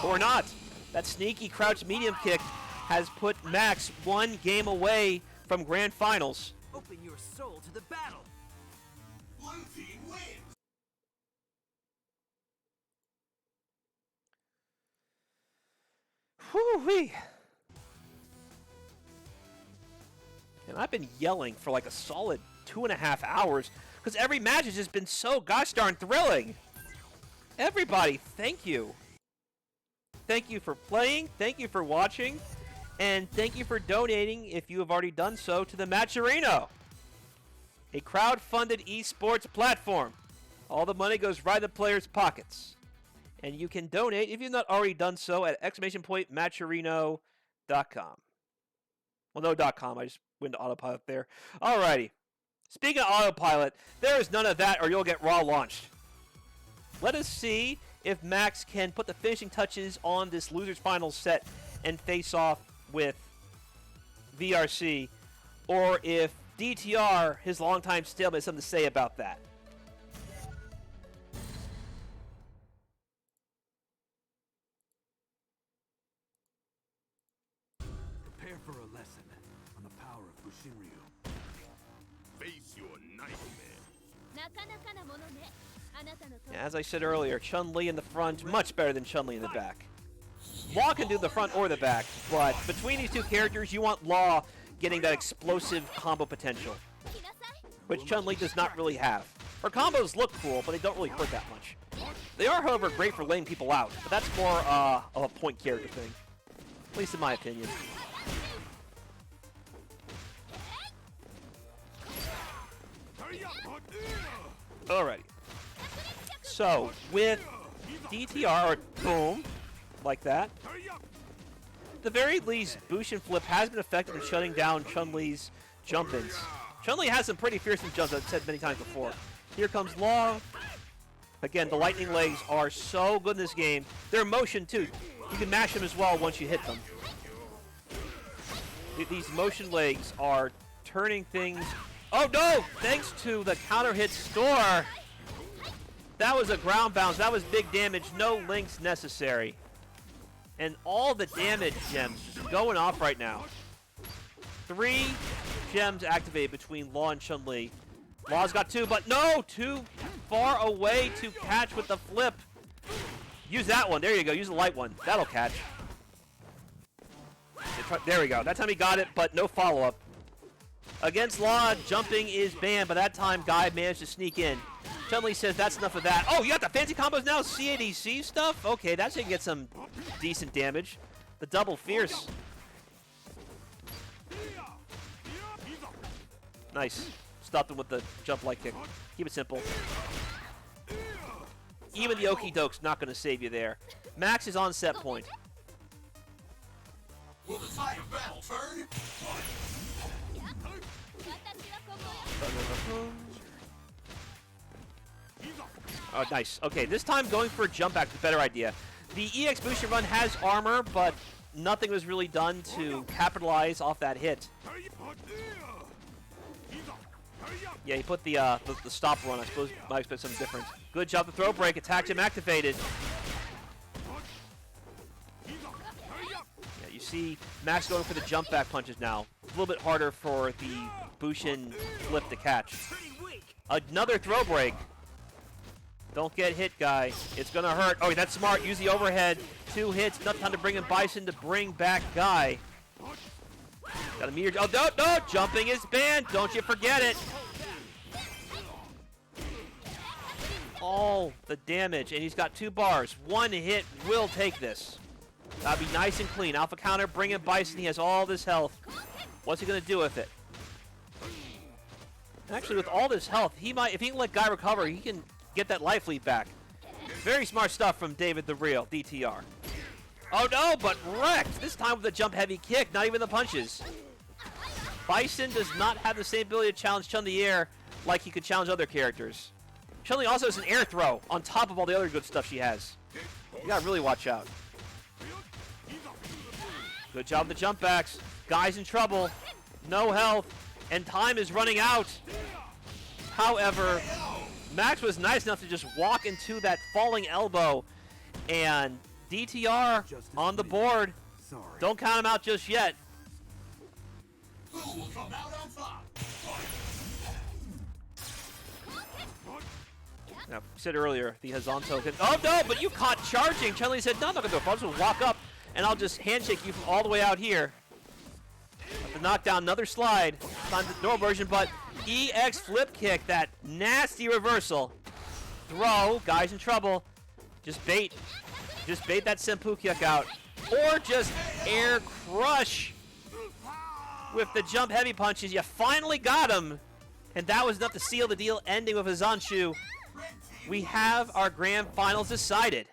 Or not. That sneaky crouch medium kick has put Max one game away from grand finals. Open your soul to the battle. Blue team wins. Whew-wee. And I've been yelling for like a solid 2.5 hours because every match has just been so gosh darn thrilling. Everybody, thank you. Thank you for playing. Thank you for watching. And thank you for donating, if you have already done so, to the Matcherino, a crowd-funded esports platform. All the money goes right in the players' pockets. And you can donate, if you've not already done so, at !Matcherino.com. Well, no .com. I just went to autopilot there. Alrighty. Speaking of autopilot, there is none of that or you'll get Raw launched. Let us see if Max can put the finishing touches on this loser's final set and face off with VArcee, or if DTR, his longtime stalemate, has something to say about that. Prepare for a lesson on the power of Bushinryu. Face your nightmare. なかなかなものねあなたのと As I said earlier, Chun-Li in the front, much better than Chun-Li in the back. Law can do the front or the back, but between these two characters, you want Law getting that explosive combo potential, 来なさい which Chun-Li does not really have. Her combos look cool, but they don't really hurt that much. They are, however, great for laying people out, but that's more of a point character thing, at least in my opinion. Alrighty. So, with DTR, or boom, like that, at the very least, Bushin Flip has been effective in shutting down Chun-Li's jump-ins. Chun-Li has some pretty fearsome jumps, I've said many times before. Here comes Law. Again, the lightning legs are so good in this game. They're in motion, too. You can mash them as well once you hit them. These motion legs are turning things... Oh, no! Thanks to the counter hit store. That was a ground bounce. That was big damage. No links necessary. And all the damage gems just going off right now. 3 gems activated between Law and Chun-Li. Law's got 2, but no! Too far away to catch with the flip. Use that one. There you go. Use the light one. That'll catch. There we go. That time he got it, but no follow-up. Against Law, jumping is banned, but that time Guy managed to sneak in. Chun-Li says that's enough of that. Oh, you got the fancy combos now? CADC stuff? Okay, that's going to get some decent damage. The double fierce. Nice. Stopped him with the jump light kick. Keep it simple. Even the Okie Doke's not going to save you there. Max is on set point. Will the tide of battle turn? 私はここよ Oh, nice. Okay, this time going for a jump back is a better idea. The EX Bushin run has armor, but nothing was really done to capitalize off that hit. Yeah, he put the stop run. I suppose might expect something different. Good job, the throw break. Attack gem activated. Yeah, you see Max going for the jump back punches now. A little bit harder for the Bushin flip to catch. Another throw break. Don't get hit, Guy. It's going to hurt. Oh, that's smart. Use the overhead. 2 hits. Enough time to bring in Bison to bring back Guy. Got a meter. Oh, no, no. Jumping is banned. Don't you forget it. All the damage. And he's got 2 bars. 1 hit will take this. That'll be nice and clean. Alpha counter. Bring in Bison. He has all this health. What's he going to do with it? Actually, with all this health, he might, if he can let Guy recover, he can get that life lead back. Very smart stuff from David the Real, DTR. Oh no, but wrecked! This time with a jump heavy kick, not even the punches. Bison does not have the same ability to challenge Chun in the air like he could challenge other characters. Chun-Li also has an air throw on top of all the other good stuff she has. You gotta really watch out. Good job with the jump backs. Guy's in trouble. No health. And time is running out. However, Max was nice enough to just walk into that falling elbow. And DTR on the board. Sorry. Don't count him out just yet. Who will come out on top? Now, I said earlier, the Hazanto could... Oh, no, but you caught charging. Chun-Li said, no, I'm not going to do it. I'll just walk up, and I'll just handshake you from all the way out here. Have to knock down another slide. Time the door version, but EX flip kick, that nasty reversal. Throw, Guy's in trouble. Just bait. Just bait that Senpu kick out. Or just air crush with the jump heavy punches. You finally got him. And that was enough to seal the deal, ending with a Zanshu. We have our grand finals decided.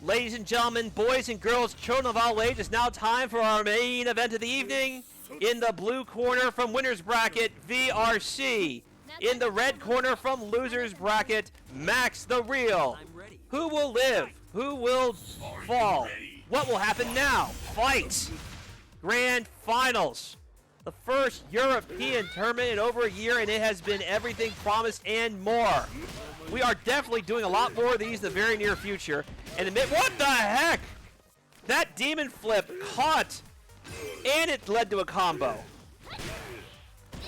Ladies and gentlemen, boys and girls, children of all ages, it's now time for our main event of the evening. In the blue corner from winner's bracket, VArcee. In the red corner from loser's bracket, MaxTheReal. I'm ready. Who will live? Who will fall? What will happen now? Fight! Grand finals. The first European tournament in over a year, and it has been everything promised and more. We are definitely doing a lot more of these in the very near future. And admit, what the heck? That demon flip caught, and it led to a combo.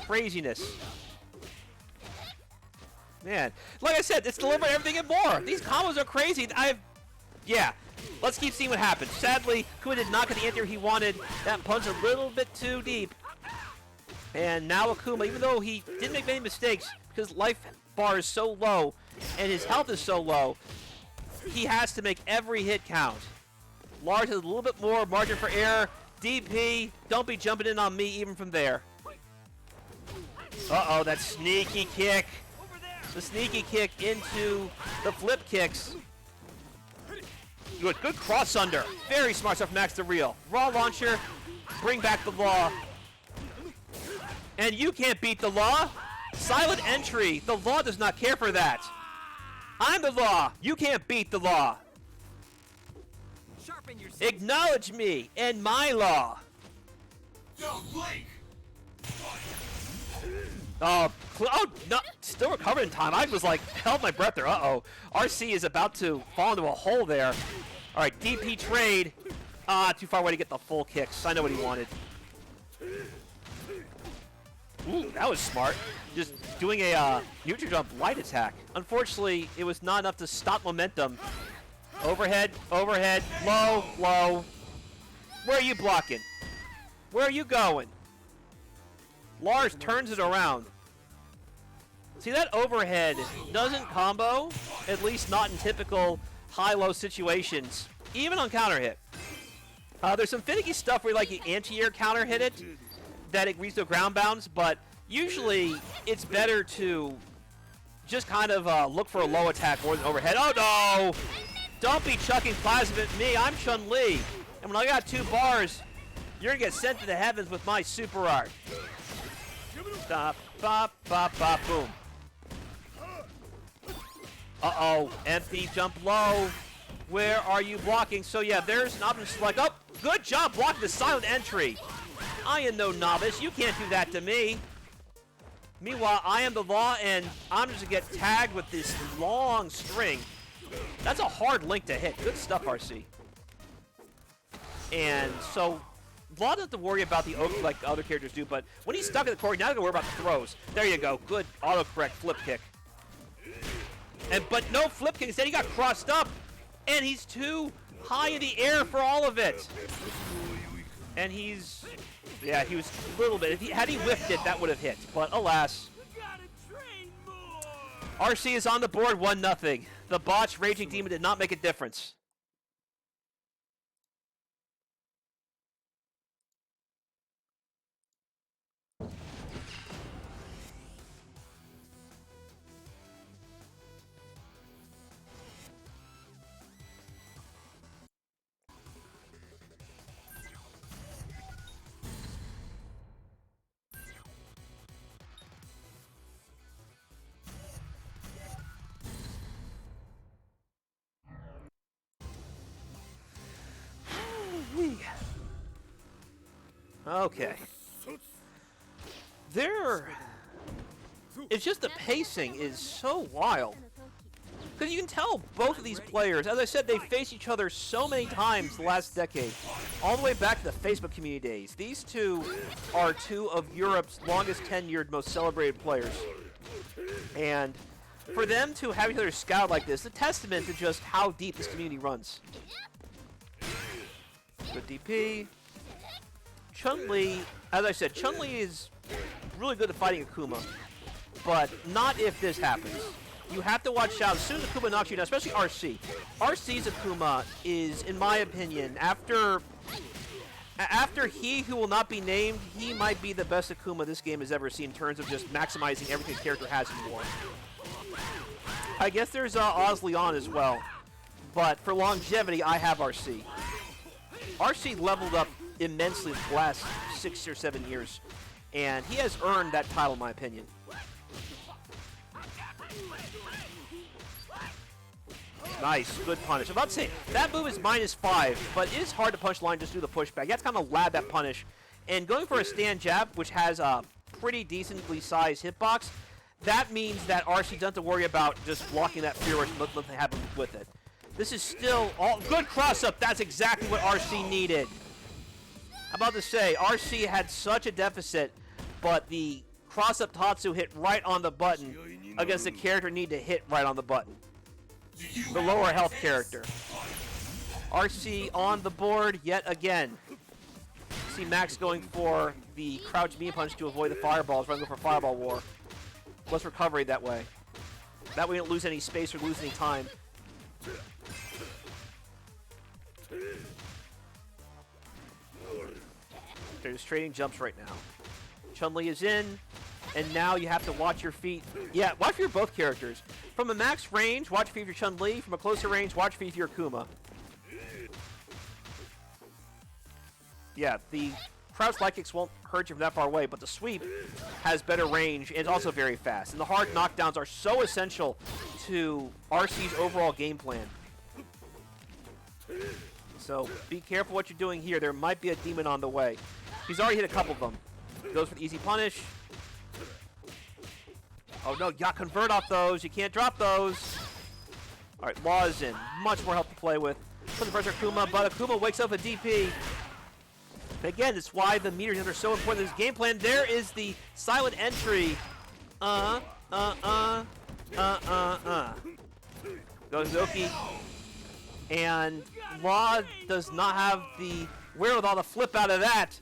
Craziness. Man, like I said, it's delivering everything and more. These combos are crazy. Yeah, let's keep seeing what happens. Sadly, Akuma did not get the answer he wanted. That punch a little bit too deep. And now Akuma, even though he didn't make many mistakes, because life bar is so low and his health is so low, he has to make every hit count. Lars has a little bit more margin for error. DP, don't be jumping in on me even from there. Uh-oh, that sneaky kick. The sneaky kick into the flip kicks. Good cross under. Very smart stuff from MaxTheReal. Raw launcher, bring back the law. And you can't beat the law. Silent entry. The law does not care for that. I'm the law. You can't beat the law. Sharpen your Acknowledge me and my law. Don't blink. Oh, no, still recovering in time. I was like, held my breath there. Uh-oh. RC is about to fall into a hole there. All right, DP trade. Too far away to get the full kicks. I know what he wanted. Ooh, that was smart. Just doing a neutral jump light attack. Unfortunately, it was not enough to stop momentum. Overhead, overhead, low, low. Where are you blocking? Where are you going? Lars turns it around. See, that overhead doesn't combo, at least not in typical high-low situations, even on counter hit. There's some finicky stuff where like the anti-air counter hit it, that it reaches the ground bounds, but usually it's better to just kind of look for a low attack more than overhead. Oh no! Don't be chucking plasma at me, I'm Chun-Li. And when I got 2 bars, you're gonna get sent to the heavens with my super art. Stop, bop, bop, bop, boom. Uh-oh, empty jump low. Where are you blocking? So yeah, there's an option to select. Oh, good job blocking the silent entry. I am no novice. You can't do that to me. Meanwhile, I am the law, and I'm just going to get tagged with this long string. That's a hard link to hit. Good stuff, RC. And so, Law doesn't have to worry about the oak like other characters do, but when he's stuck in the corner, now he's going to worry about the throws. There you go. Good autocorrect flip kick. But no flip kick. Instead, he got crossed up, and he's too high in the air for all of it. And he's... Yeah, he was a little bit. Had he whiffed it, that would have hit. But alas. RC is on the board 1-0. The botched Raging Demon did not make a difference. Okay. It's just the pacing is so wild. Because you can tell both of these players, as I said, they faced each other so many times the last decade, all the way back to the Facebook community days. These two are two of Europe's longest tenured, most celebrated players. And for them to have each other scout like this, is a testament to just how deep this community runs. Good DP. Chun-Li, as I said, Chun-Li is really good at fighting Akuma, but not if this happens. You have to watch out as soon as Akuma knocks you down, especially RC. RC's Akuma is, in my opinion, after he who will not be named, he might be the best Akuma this game has ever seen in terms of just maximizing everything the character has in war. I guess there's Leon as well, but for longevity, I have RC. RC leveled up immensely the last 6 or 7 years, and he has earned that title, in my opinion. Nice, good punish. I'm about to say, that move is -5, but it is hard to punch line just do the pushback. You have to kind of lab that punish. And going for a stand jab, which has a pretty decently sized hitbox, that means that RC doesn't have to worry about just blocking that fear rush and let nothing happen with it. This is still all good cross-up. That's exactly what RC needed. I'm about to say, RC had such a deficit, but the cross-up Tatsu hit right on the button against the character need to hit right on the button. The lower health character. RC on the board yet again. See Max going for the crouch beam punch to avoid the fireballs, rather than go for fireball war. Less recovery that way. That way we don't lose any space or lose any time. They're just trading jumps right now. Chun-Li is in, and now you have to watch your feet. Yeah, watch for your both characters. From a max range, watch for your Chun-Li. From a closer range, watch for your Akuma. Yeah, the crouch light kicks won't hurt you from that far away, but the sweep has better range and it's also very fast. And the hard knockdowns are so essential to RC's overall game plan. So be careful what you're doing here. There might be a demon on the way. He's already hit a couple of them. Goes for the easy punish. Oh no, you got to convert off those. You can't drop those. All right, Lars in. Much more help to play with. Put the pressure Akuma, but Akuma wakes up a DP. Again, it's why the meters are so important in this game plan. There is the silent entry. Goes Zoki. And Law does not have the wherewithal to flip out of that.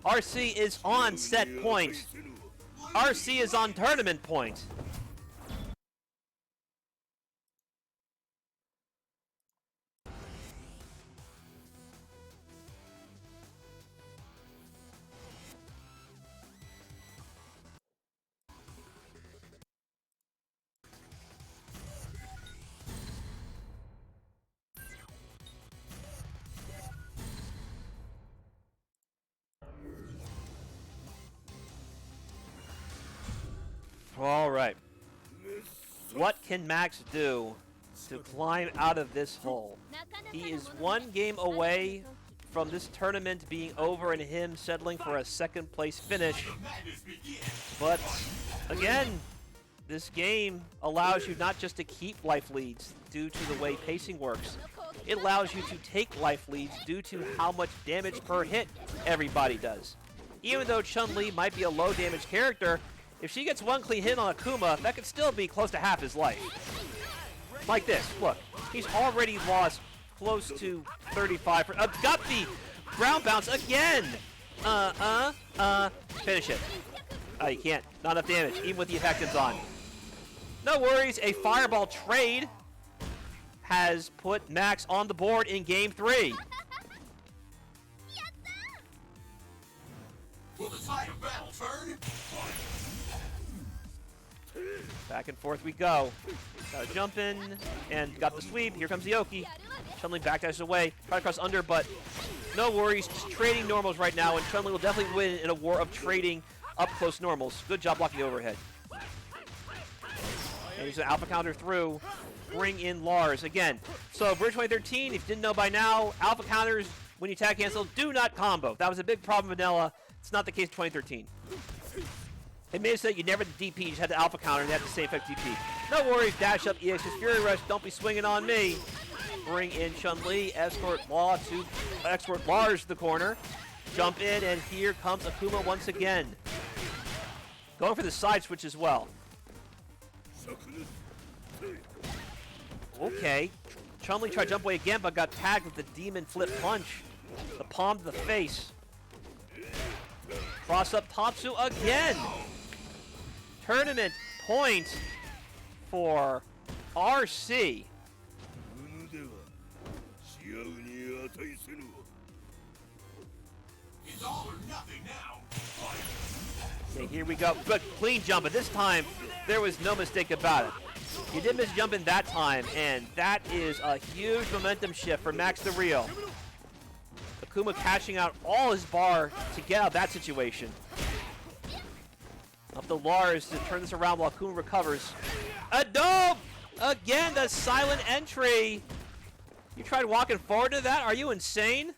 RC is on set point. RC is on tournament point. All right. What can Max do to climb out of this hole? He is one game away from this tournament being over and him settling for a second place finish. But again, this game allows you not just to keep life leads due to the way pacing works. It allows you to take life leads due to how much damage per hit everybody does. Even though Chun-Li might be a low damage character, if she gets one clean hit on Akuma, that could still be close to half his life. Like this, look. He's already lost close to 35. Got the ground bounce again! Finish it. Oh, you can't. Not enough damage, even with the effectives on. No worries, a fireball trade has put Max on the board in Game 3. Will the tide of battle turn? Back and forth we go. Got a jump in, and got the sweep. Here comes the Oki. Chun-Li backdashes away. Try to cross under, but no worries. Just trading normals right now, and Chun-Li will definitely win in a war of trading up-close normals. Good job blocking the overhead. And he's an alpha counter through. Bring in Lars again. So, Bridge 2013, if you didn't know by now, alpha counters when you tag cancel, do not combo. That was a big problem in vanilla. It's not the case in 2013. It made it so that you never had the DP, you just had the alpha counter and you had the same effect DP. No worries, dash up, EX, just Fury Rush, don't be swinging on me. Bring in Chun-Li, escort Lars to the corner. Jump in, and here comes Akuma once again. Going for the side switch as well. Okay. Chun-Li tried to jump away again, but got tagged with the demon flip punch. The palm to the face. Cross up Topsu again. Tournament point for RC. It's all or nothing now. Okay, here we go. Good clean jump, but this time there was no mistake about it. You did miss jumping that time, and that is a huge momentum shift for MaxTheReal. Akuma cashing out all his bar to get out of that situation. Up to Lars to turn this around while Akuma recovers. Adobe! Again, the silent entry. You tried walking forward to that? Are you insane?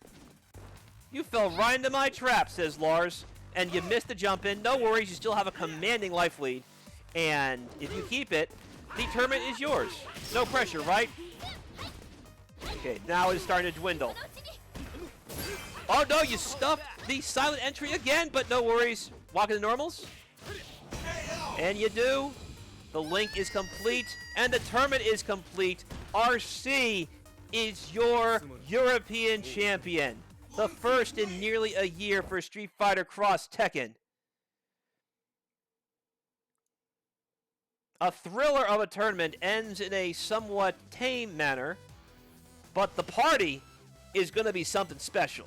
You fell right into my trap, says Lars. And you missed the jump in. No worries, you still have a commanding life lead. And if you keep it, the tournament is yours. No pressure, right? Okay, now it's starting to dwindle. Oh no, you stuffed the silent entry again, but no worries. Walk in the normals. And you do. The link is complete, and the tournament is complete. RC is your European champion. The first in nearly a year for Street Fighter Cross Tekken. A thriller of a tournament ends in a somewhat tame manner, but the party is going to be something special.